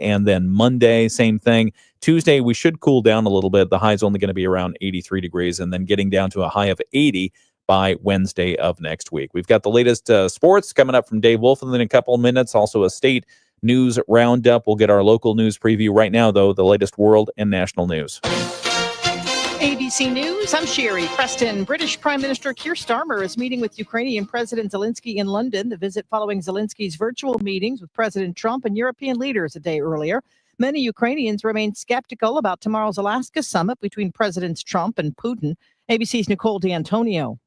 and then Monday, same thing. Tuesday, we should cool down a little bit. The high is only going to be around 83 degrees, and then getting down to a high of 80 by Wednesday of next week. We've got the latest sports coming up from Dave Wolf in a couple of minutes, also a state news roundup. We'll get our local news preview right now, though, the latest world and national news. ABC News, I'm Sherry Preston. British Prime Minister Keir Starmer is meeting with Ukrainian President Zelensky in London. The visit following Zelensky's virtual meetings with President Trump and European leaders a day earlier. Many Ukrainians remain skeptical about tomorrow's Alaska summit between Presidents Trump and Putin. ABC's Nicole D'Antonio.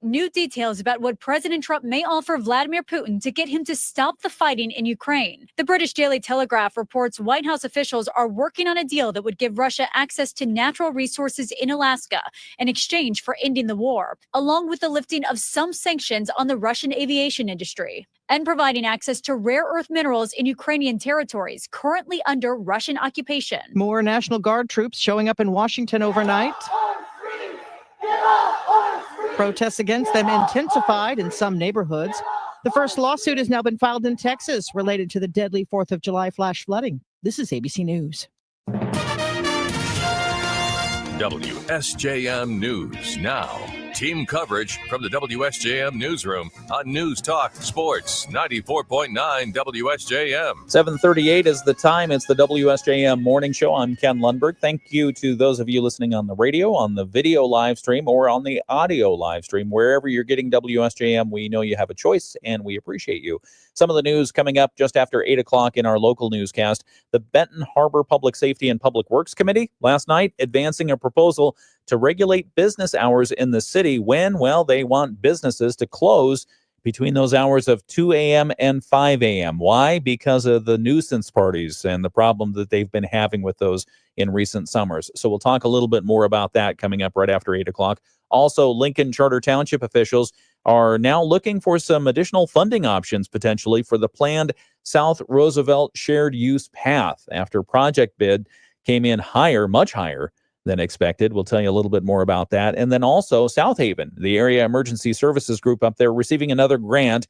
New details about what President Trump may offer Vladimir Putin to get him to stop the fighting in Ukraine. The British Daily Telegraph reports White House officials are working on a deal that would give Russia access to natural resources in Alaska in exchange for ending the war, along with the lifting of some sanctions on the Russian aviation industry, and providing access to rare earth minerals in Ukrainian territories currently under Russian occupation. More National Guard troops showing up in Washington overnight. Protests against them intensified in some neighborhoods. The first lawsuit has now been filed in Texas related to the deadly 4th of July flash flooding. This is ABC News. WSJM News Now. Team coverage from the WSJM Newsroom on News Talk Sports 94.9 WSJM. 7:38 is the time. It's the WSJM Morning Show. I'm Ken Lundberg. Thank you to those of you listening on the radio, on the video live stream, or on the audio live stream. Wherever you're getting WSJM, we know you have a choice, and we appreciate you. Some of the news coming up just after 8 o'clock in our local newscast. The Benton Harbor Public Safety and Public Works Committee last night advancing a proposal to regulate business hours in the city when, well, they want businesses to close between those hours of 2 a.m. and 5 a.m. Why? Because of the nuisance parties and the problem that they've been having with those in recent summers. So we'll talk a little bit more about that coming up right after 8 o'clock. Also, Lincoln Charter Township officials are now looking for some additional funding options potentially for the planned South Roosevelt Shared Use Path after project bid came in higher, much higher than expected. We'll tell you a little bit more about that. And then also South Haven, the area emergency services group up there, receiving another grant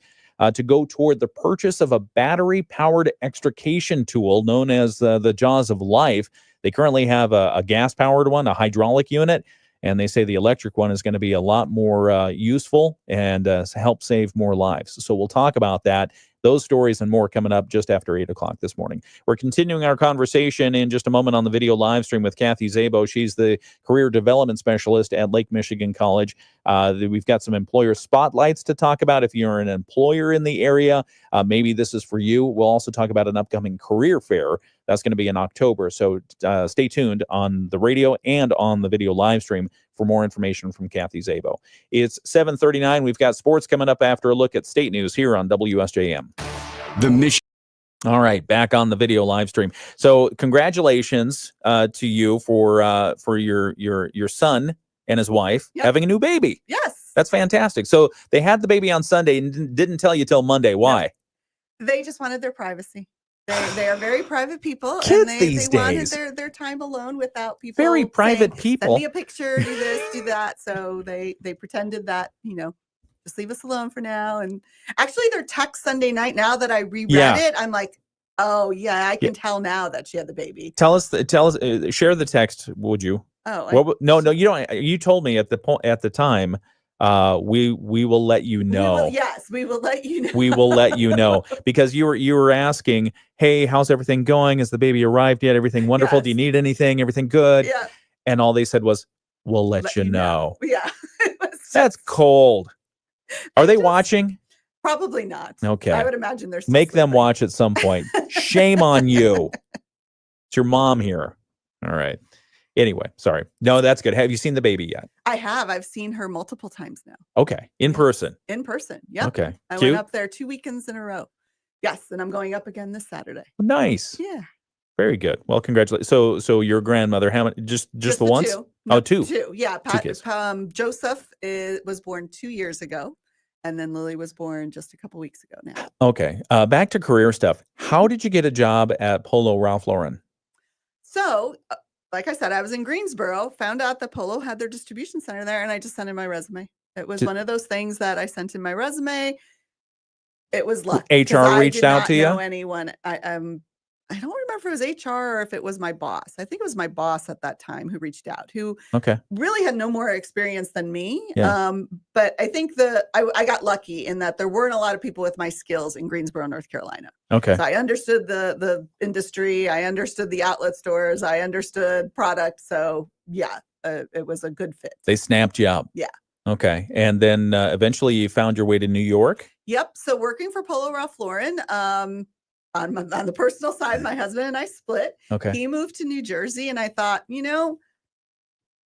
to go toward the purchase of a battery-powered extrication tool known as the Jaws of Life. They currently have a gas-powered one, a hydraulic unit, and they say the electric one is going to be a lot more useful and help save more lives. So we'll talk about that. Those stories and more coming up just after 8 o'clock this morning. We're continuing our conversation in just a moment on the video live stream with Kathi Szabo. She's the career development specialist at Lake Michigan College. We've got some employer spotlights to talk about. If you're an employer in the area, maybe this is for you. We'll also talk about an upcoming career fair. That's going to be in October. So stay tuned on the radio and on the video live stream for more information from Kathi Szabo. It's 7:39. We've got sports coming up after a look at state news here on WSJM. The mission. All right, back on the video live stream. So congratulations to you for your son and his wife having a new baby. Yes. That's fantastic. So they had the baby on Sunday and didn't tell you till Monday. Why? They just wanted their privacy. They are very private people. Kids and they these wanted days. their time alone without people. Very private saying, people. Send me a picture, do this, do that. So they pretended that, just leave us alone for now. And actually their text Sunday night, now that I reread it, I'm like, oh yeah, I can tell now that she had the baby. Tell us, share the text, would you? Oh, no, you don't. You told me at the time. We will let you know. We will let you know. We will let you know, because you were asking, hey, how's everything going? Has the baby arrived yet? Everything wonderful? Do you need anything? Everything good? Yeah. And all they said was, we'll let you know. Yeah. That's cold. Are they watching? Probably not. Okay. I would imagine they're still Make them sleeping. watch at some point. Shame on you. It's your mom here. All right. Anyway, sorry. No, that's good. Have you seen the baby yet? I have. I've seen her multiple times now. Okay. In person. In person. Yep. Okay. I Cute? went up there 2 weekends in a row. Yes. And I'm going up again this Saturday. Nice. Yeah. Very good. Well, congratulations. So your grandmother, how many? Just the once? Two. Oh, two. Two. Yeah. Two kids. Joseph was born 2 years ago. And then Lily was born just a couple weeks ago now. Okay. Back to career stuff. How did you get a job at Polo Ralph Lauren? So, like I said, I was in Greensboro, found out that Polo had their distribution center there, and I just sent in my resume. It was one of those things that I sent in my resume. It was luck. HR reached out to you? I did not know anyone. I don't remember if it was HR or if it was my boss. I think it was my boss at that time who reached out, who really had no more experience than me. Yeah. But I think I got lucky in that there weren't a lot of people with my skills in Greensboro, North Carolina. Okay. So I understood the industry. I understood the outlet stores. I understood product. So yeah, it was a good fit. They snapped you up. Yeah. Okay. And then eventually you found your way to New York? Yep. So working for Polo Ralph Lauren, on the personal side, my husband and I split. Okay. He moved to New Jersey, and I thought,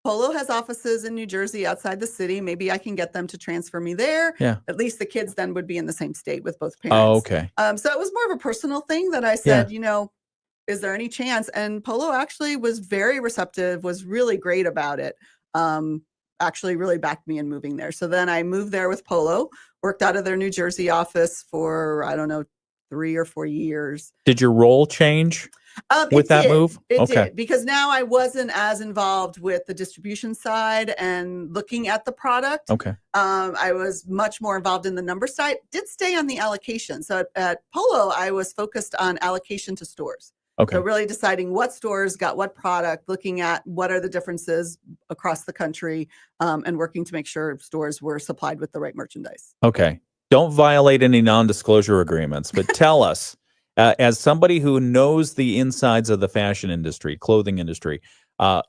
Polo has offices in New Jersey outside the city. Maybe I can get them to transfer me there. Yeah. At least the kids then would be in the same state with both Oh, parents. okay. So it was more of a personal thing that I said, is there any chance? And Polo actually was very receptive, was really great about it. Actually really backed me in moving there. So then I moved there with Polo, worked out of their New Jersey office for, 3 or 4 years. Did your role change with that move? It did, because now I wasn't as involved with the distribution side and looking at the product. Okay. I was much more involved in the number side. Did stay on the allocation. So at Polo, I was focused on allocation to stores. Okay. So really deciding what stores got what product, looking at what are the differences across the country, and working to make sure stores were supplied with the right merchandise. Okay. Don't violate any non-disclosure agreements, but tell us, as somebody who knows the insides of the fashion industry, clothing industry,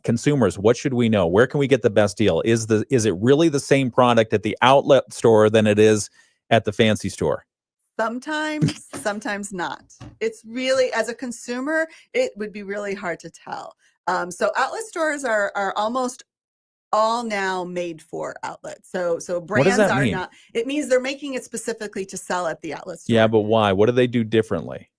consumers, what should we know? Where can we get the best deal? Is it really the same product at the outlet store than it is at the fancy store? Sometimes, sometimes not. It's really, as a consumer, it would be really hard to tell. So outlet stores are almost all now made for outlets. So brands that are mean? not, it means they're making it specifically to sell at the outlet store. Yeah, but why? What do they do differently?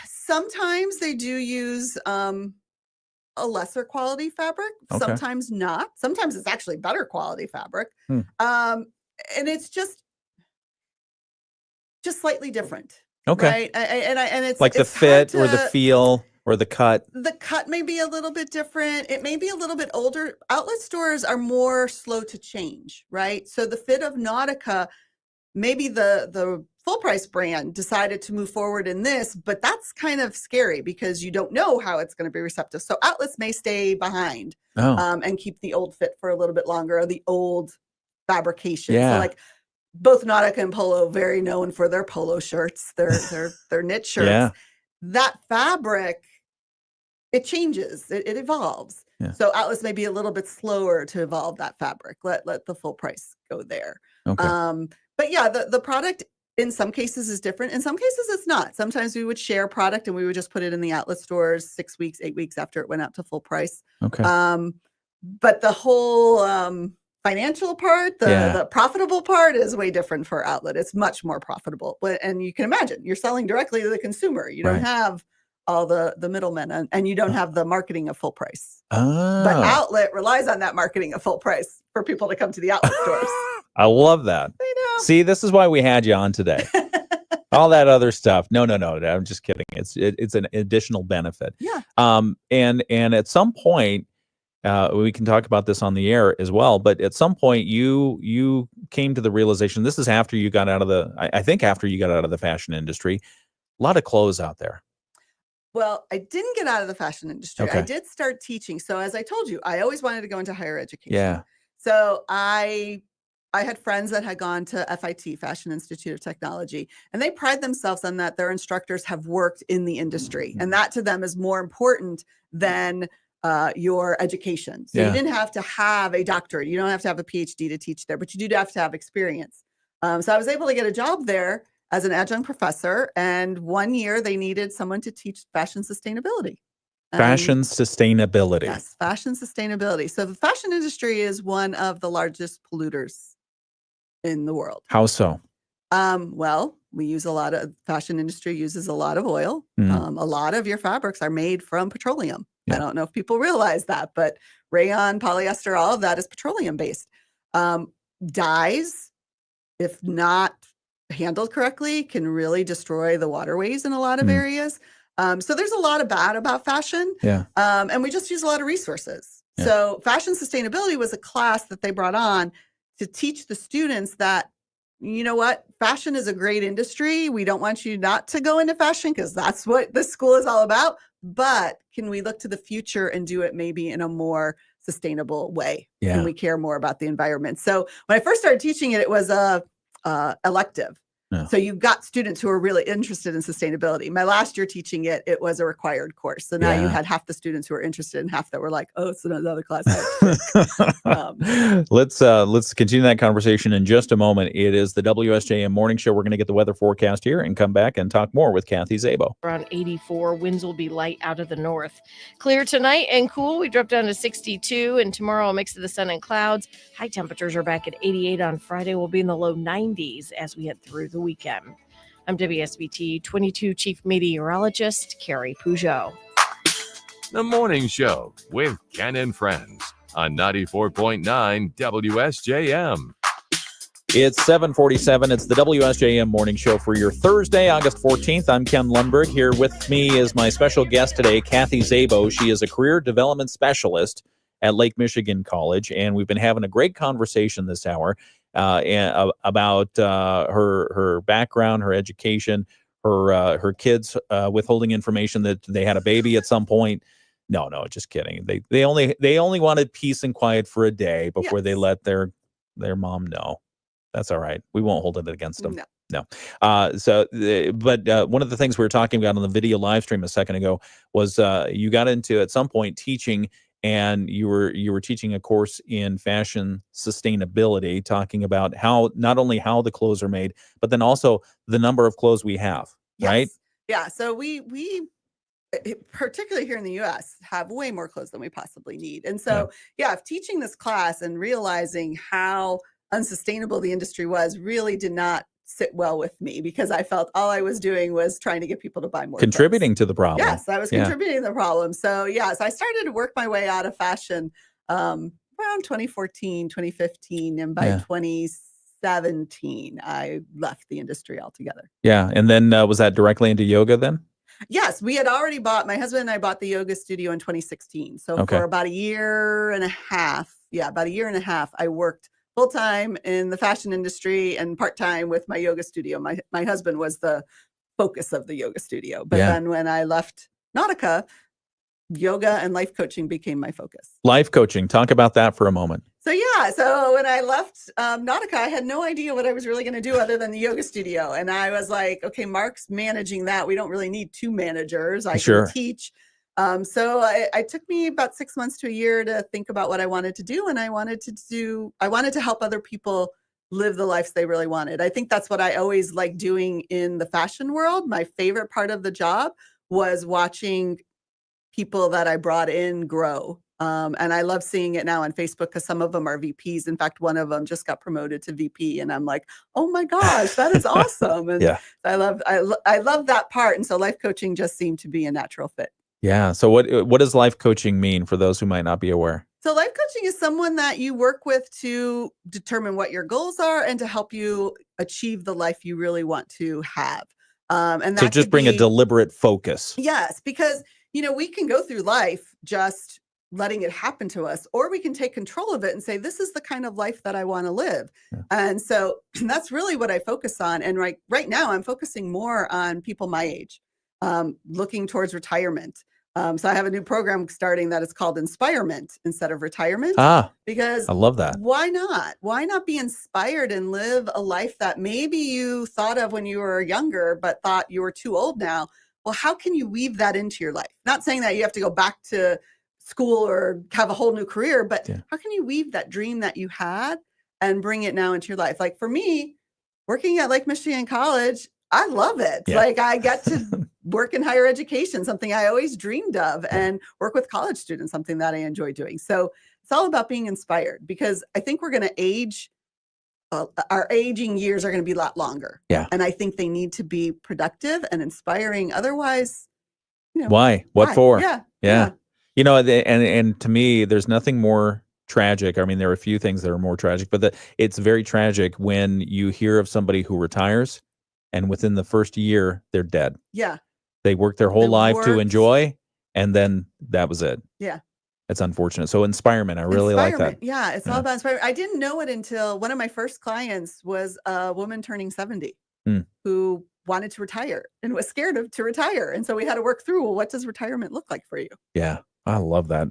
Sometimes they do use a lesser quality fabric, Okay. sometimes not. Sometimes it's actually better quality fabric. Hmm. And it's just slightly different. Okay. Right? And it's Like the it's hard fit or the to- feel or the cut? The cut may be a little bit different. It may be a little bit older. Outlet stores are more slow to change, right? So the fit of Nautica, maybe the full price brand decided to move forward in this, but that's kind of scary because you don't know how it's going to be receptive. So outlets may stay behind and keep the old fit for a little bit longer, or the old fabrication. Yeah. So like both Nautica and Polo very known for their polo shirts, their knit shirts. Yeah. That fabric, it changes, it evolves. Yeah. So Atlas may be a little bit slower to evolve that fabric. Let the full price go there. Okay. But yeah, the product in some cases is different. In some cases it's not. Sometimes we would share product and we would just put it in the outlet stores 6 weeks, 8 weeks after it went out to full price. Okay. But the whole financial part, the profitable part is way different for outlet. It's much more profitable. And you can imagine you're selling directly to the consumer. You don't have all the middlemen and you don't have the marketing of full price. But outlet relies on that marketing of full price for people to come to the outlet stores. I love that. I know. See, this is why we had you on today. All that other stuff. No. I'm just kidding. It's an additional benefit. Yeah. And at some point, we can talk about this on the air as well. But at some point, you came to the realization. This is after you got out of I think after you got out of the fashion industry. A lot of clothes out there. Well, I didn't get out of the fashion industry. Okay. I did start teaching. So as I told you, I always wanted to go into higher education. Yeah. So I had friends that had gone to FIT, Fashion Institute of Technology, and they pride themselves on that. Their instructors have worked in the industry, and that to them is more important than your education. So you didn't have to have a doctorate. You don't have to have a PhD to teach there, but you do have to have experience. So I was able to get a job there as an adjunct professor, and 1 year they needed someone to teach fashion sustainability. Fashion sustainability. Yes, fashion sustainability. So the fashion industry is one of the largest polluters in the world. How so? Well, we use fashion industry uses a lot of oil. A lot of your fabrics are made from petroleum. I don't know if people realize that, but rayon, polyester, all of that is petroleum based. Dyes, if not handled correctly, can really destroy the waterways in a lot of areas. So there's a lot of bad about fashion. Yeah. And we just use a lot of resources. Yeah. So fashion sustainability was a class that they brought on to teach the students that, you know what, fashion is a great industry. We don't want you not to go into fashion because that's what this school is all about. But can we look to the future and do it maybe in a more sustainable way? Yeah. And we care more about the environment. So when I first started teaching it, it was a elective. Yeah. So you got students who are really interested in sustainability. My last year teaching it, it was a required course. So now you had half the students who were interested and half that were like, oh, it's another class. Let's continue that conversation in just a moment. It is the WSJM Morning Show. We're going to get the weather forecast here and come back and talk more with Kathi Szabo. Around 84, winds will be light out of the north. Clear tonight and cool. We drop down to 62, and tomorrow a mix of the sun and clouds. High temperatures are back at 88 on Friday. We'll be in the low 90s as we head through the weekend. I'm WSBT 22 Chief Meteorologist Carrie Peugeot. The Morning Show with Ken and Friends on 94.9 WSJM. It's 7:47. It's the WSJM Morning Show for your Thursday, August 14th. I'm Ken Lundberg. Here with me is my special guest today, Kathi Szabo. She is a career development specialist at Lake Michigan College, and we've been having a great conversation this hour about her background, her education, her kids withholding information that they had a baby at some point. No, just kidding. They only wanted peace and quiet for a day before they let their mom know. That's all right. We won't hold it against them. No. But one of the things we were talking about on the video live stream a second ago was you got into at some point teaching. And you were teaching a course in fashion sustainability, talking about how not only how the clothes are made, but then also the number of clothes we have, right? Yeah. So we particularly here in the U.S. have way more clothes than we possibly need. And so, if teaching this class and realizing how unsustainable the industry was really did not sit well with me, because I felt all I was doing was trying to get people to buy more. Contributing to the problem. Yes, I was contributing to the problem. So yes, I started to work my way out of fashion around 2014, 2015. And by 2017, I left the industry altogether. Yeah. And then was that directly into yoga then? Yes, we had already my husband and I bought the yoga studio in 2016. So for about a year and a half, I worked full-time in the fashion industry and part-time with my yoga studio. My husband was the focus of the yoga studio. But then when I left Nautica, yoga and life coaching became my focus. Life coaching. Talk about that for a moment. So when I left Nautica, I had no idea what I was really going to do other than the yoga studio. And I was like, okay, Mark's managing that. We don't really need 2 managers. I can teach. So it took me about 6 months to a year to think about what I wanted to do. And I wanted to help other people live the lives they really wanted. I think that's what I always liked doing in the fashion world. My favorite part of the job was watching people that I brought in grow. And I love seeing it now on Facebook because some of them are VPs. In fact, one of them just got promoted to VP, and I'm like, oh my gosh, that is awesome. And I love that part. And so life coaching just seemed to be a natural fit. Yeah. So what does life coaching mean for those who might not be aware? So life coaching is someone that you work with to determine what your goals are and to help you achieve the life you really want to have. And that so just bring a deliberate focus. Yes, because we can go through life just letting it happen to us, or we can take control of it and say, this is the kind of life that I want to live. Yeah. And so that's really what I focus on. And right now I'm focusing more on people my age, looking towards retirement. So I have a new program starting that is called Inspirement instead of retirement. Because I love that. Why not? Why not be inspired and live a life that maybe you thought of when you were younger, but thought you were too old now? Well, how can you weave that into your life? Not saying that you have to go back to school or have a whole new career, but how can you weave that dream that you had and bring it now into your life? Like for me, working at Lake Michigan College, I love it. Yeah. Like I get to work in higher education, something I always dreamed of, and work with college students, something that I enjoy doing. So it's all about being inspired, because I think we're going to age. Our aging years are going to be a lot longer. Yeah. And I think they need to be productive and inspiring. Otherwise, why? What for? Yeah. And to me, there's nothing more tragic. I mean, there are a few things that are more tragic, but it's very tragic when you hear of somebody who retires and within the first year, they're dead. Yeah. They worked their whole life to enjoy, and then that was it. Yeah. It's unfortunate. So inspirement, I really like that. Yeah, it's all about inspiring. I didn't know it until one of my first clients was a woman turning 70 who wanted to retire and was scared to retire. And so we had to work through, well, what does retirement look like for you? Yeah. I love that.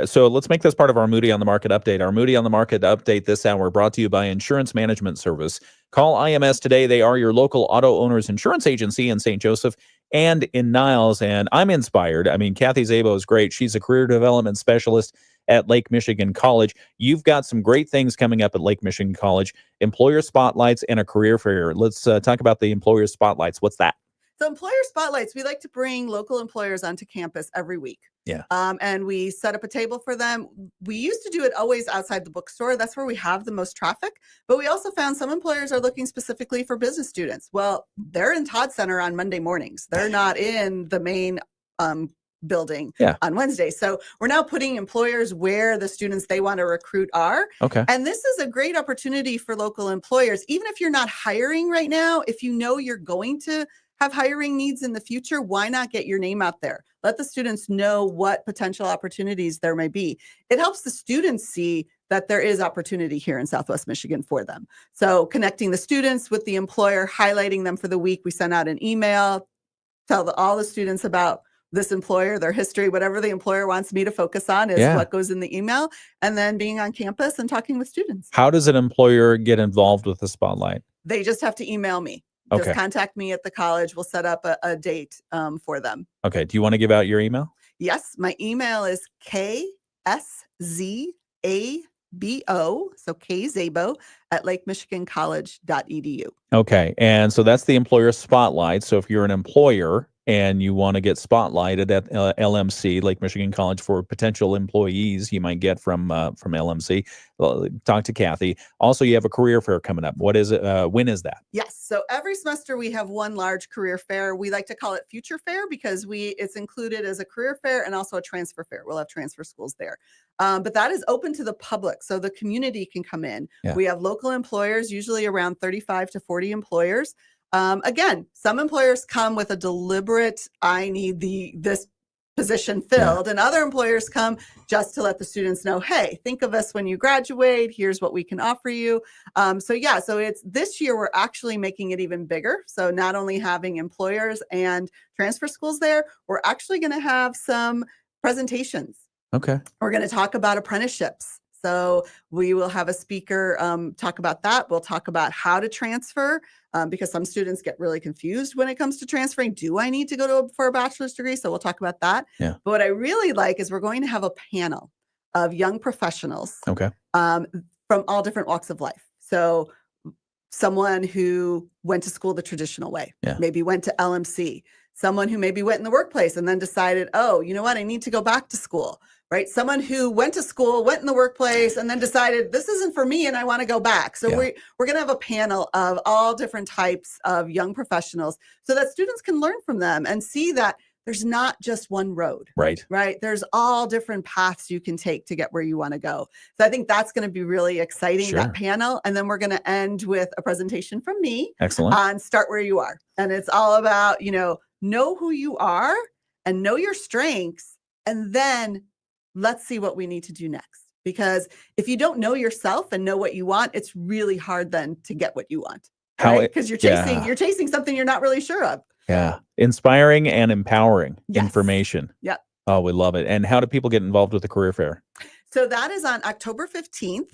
So let's make this part of our Moody on the Market update. Our Moody on the Market update this hour brought to you by Insurance Management Service. Call IMS today. They are your local auto owners insurance agency in St. Joseph and in Niles. And I'm inspired. I mean, Kathi Szabo is great. She's a career development specialist at Lake Michigan College. You've got some great things coming up at Lake Michigan College, employer spotlights and a career fair. Let's talk about the employer spotlights. What's that? So employer spotlights, we like to bring local employers onto campus every week. Yeah. And we set up a table for them. We used to do it always outside the bookstore. That's where we have the most traffic. But we also found some employers are looking specifically for business students. Well, they're in Todd Center on Monday mornings. They're not in the main building on Wednesday. So we're now putting employers where the students they want to recruit are. Okay. And this is a great opportunity for local employers. Even if you're not hiring right now, if you know you're going to have hiring needs in the future, why not get your name out there? Let the students know what potential opportunities there may be. It helps the students see that there is opportunity here in Southwest Michigan for them. So connecting the students with the employer, highlighting them for the week. We send out an email, tell all the students about this employer, their history, whatever the employer wants me to focus on is what goes in the email, and then being on campus and talking with students. How does an employer get involved with the spotlight? They just have to email me. Just contact me at the college. We'll set up a date for them. Okay. Do you want to give out your email? Yes. My email is KSZABO, so KZABO at lakemichigancollege.edu. Okay. And so that's the employer spotlight. So if you're an employer and you want to get spotlighted at LMC, Lake Michigan College, for potential employees you might get from LMC, talk to Kathi. Also, you have a career fair coming up. What is it? When is that? Yes. So every semester we have one large career fair. We like to call it Future Fair because it's included as a career fair and also a transfer fair. We'll have transfer schools there. But that is open to the public, so the community can come in. Yeah. We have local employers, usually around 35 to 40 employers. Again, some employers come with a deliberate, I need this position filled, and other employers come just to let the students know, hey, think of us when you graduate. Here's what we can offer you. So it's this year we're actually making it even bigger. So not only having employers and transfer schools there, we're actually going to have some presentations. Okay. We're going to talk about apprenticeships. So we will have a speaker talk about that. We'll talk about how to transfer because some students get really confused when it comes to transferring. Do I need to go for a bachelor's degree? So we'll talk about that. Yeah. But what I really like is we're going to have a panel of young professionals from all different walks of life. So someone who went to school the traditional way, maybe went to LMC, someone who maybe went in the workplace and then decided, oh, you know what, I need to go back to school, right? Someone who went to school, went in the workplace, and then decided this isn't for me and I want to go back. So we're going to have a panel of all different types of young professionals so that students can learn from them and see that there's not just one road, right? There's all different paths you can take to get where you want to go. So I think that's going to be really exciting, that panel. And then we're going to end with a presentation from me. Excellent. On Start Where You Are. And it's all about, know who you are and know your strengths. And then let's see what we need to do next. Because if you don't know yourself and know what you want, it's really hard then to get what you want. Because you're chasing something you're not really sure of. Yeah. Inspiring and empowering information. Yep. Oh, we love it. And how do people get involved with the career fair? So that is on October 15th.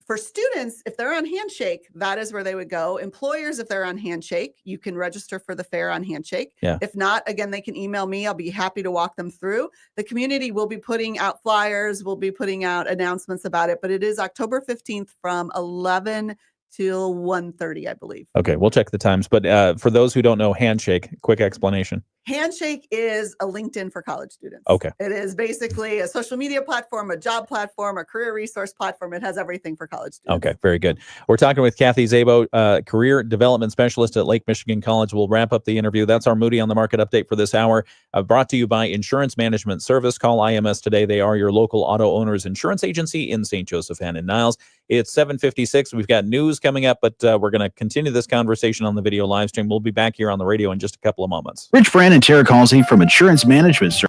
For students, if they're on Handshake, that is where they would go. Employers, if they're on Handshake, you can register for the fair on Handshake. Yeah. If not, again, they can email me. I'll be happy to walk them through. The community will be putting out flyers. We'll be putting out announcements about it. But it is October 15th from 11 till 1:30, I believe. Okay, we'll check the times. But for those who don't know Handshake, quick explanation. Handshake is a LinkedIn for college students. Okay. It is basically a social media platform, a job platform, a career resource platform. It has everything for college students. Okay, very good. We're talking with Kathi Szabo, Career Development Specialist at Lake Michigan College. We'll wrap up the interview. That's our Moody on the Market update for this hour, brought to you by Insurance Management Service. Call IMS today. They are your local auto owners insurance agency in St. Joseph and in Niles. It's 7:56. We've got news coming up, but we're going to continue this conversation on the video live stream. We'll be back here on the radio in just a couple of moments. Rich Brand and Tara Halsey from Insurance Management Service.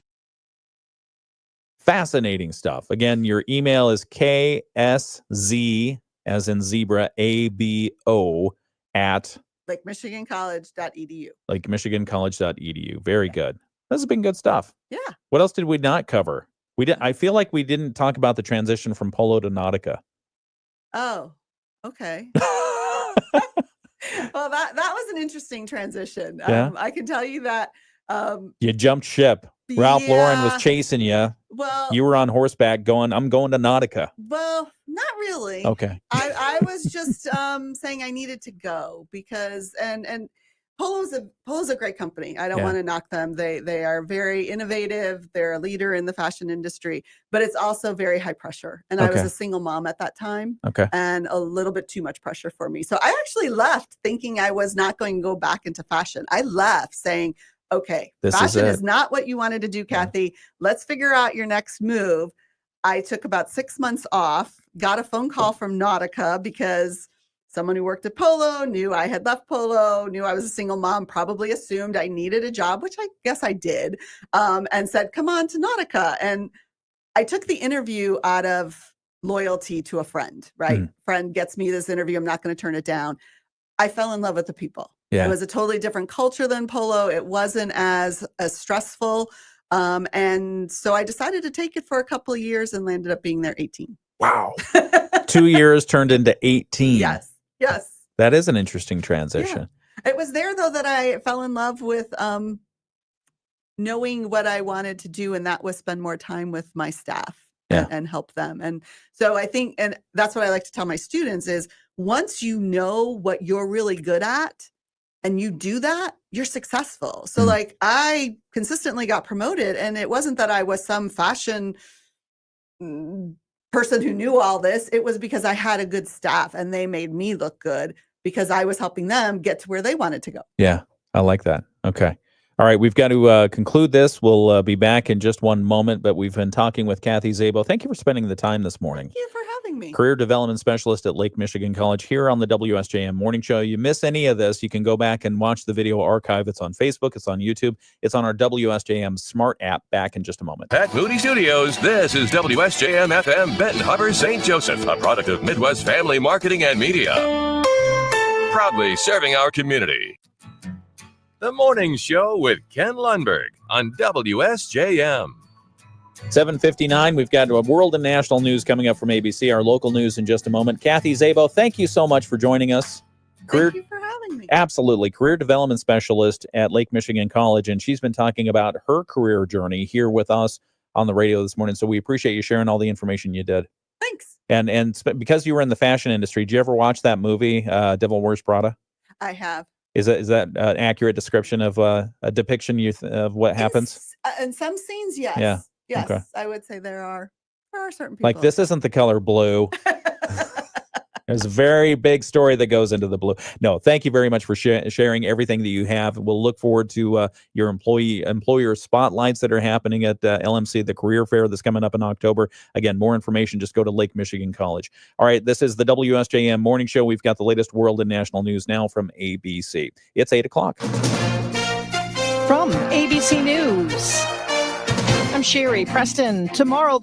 Fascinating stuff. Again, your email is KSZ, as in zebra, ABO at LakeMichiganCollege.edu. LakeMichiganCollege.edu. Very good. This has been good stuff. Yeah. What else did we not cover? We did. I feel like we didn't talk about the transition from polo to Nautica. Oh, okay. Well, that was an interesting transition. Yeah. I can tell you that. You jumped ship. Ralph Lauren was chasing you. Well, you were on horseback going, I'm going to Nautica. Well, not really. Okay. I was just saying I needed to go because and Polo's a great company. I don't want to knock them. They are very innovative. They're a leader in the fashion industry, but it's also very high pressure. And I was a single mom at that time. Okay. And a little bit too much pressure for me. So I actually left thinking I was not going to go back into fashion. I left saying, okay, fashion is not what you wanted to do, Kathi. Let's figure out your next move. I took about 6 months off, got a phone call from Nautica because someone who worked at Polo knew I had left Polo, knew I was a single mom, probably assumed I needed a job, which I guess I did, and said, come on to Nautica. And I took the interview out of loyalty to a friend, right? Friend gets me this interview. I'm not going to turn it down. I fell in love with the people. Yeah. It was a totally different culture than Polo. It wasn't as stressful. And so I decided to take it for a couple of years and landed up being there 18. Wow. 2 years turned into 18. Yes. Yes. That is an interesting transition. Yeah. It was there, though, that I fell in love with knowing what I wanted to do, and that was spend more time with my staff and help them. And so I think, and that's what I like to tell my students is once you know what you're really good at and you do that, you're successful. So like I consistently got promoted, and it wasn't that I was some fashion person who knew all this. It was because I had a good staff and they made me look good because I was helping them get to where they wanted to go. Yeah, I like that. Okay. All right, we've got to conclude this. We'll be back in just one moment, but we've been talking with Kathi Szabo. Thank you for spending the time this morning. Thank you for having me. Career Development Specialist at Lake Michigan College here on the WSJM Morning Show. You miss any of this, you can go back and watch the video archive. It's on Facebook. It's on YouTube. It's on our WSJM Smart app. Back in just a moment. At Moody Studios, this is WSJM FM Benton Harbor, St. Joseph, a product of Midwest Family Marketing and Media. Proudly serving our community. The Morning Show with Ken Lundberg on WSJM. 7:59. We've got world and national news coming up from ABC, our local news in just a moment. Kathi, Szabo, thank you so much for joining us. Thank you for having me. Absolutely. Career development specialist at Lake Michigan College. And she's been talking about her career journey here with us on the radio this morning. So we appreciate you sharing all the information you did. Thanks. And because you were in the fashion industry, did you ever watch that movie, Devil Wears Prada? I have. Is that an accurate description of a depiction of what happens? In some scenes, yes. Yeah. Yes, Okay. I would say there are certain people. Like, this isn't the color blue. There's a very big story that goes into the blue. No, thank you very much for sharing everything that you have. We'll look forward to your employer spotlights that are happening at LMC, the career fair that's coming up in October. Again, more information, just go to Lake Michigan College. All right, this is the WSJM Morning Show. We've got the latest world and national news now from ABC. It's 8 o'clock. From ABC News, I'm Sherry Preston. Tomorrow,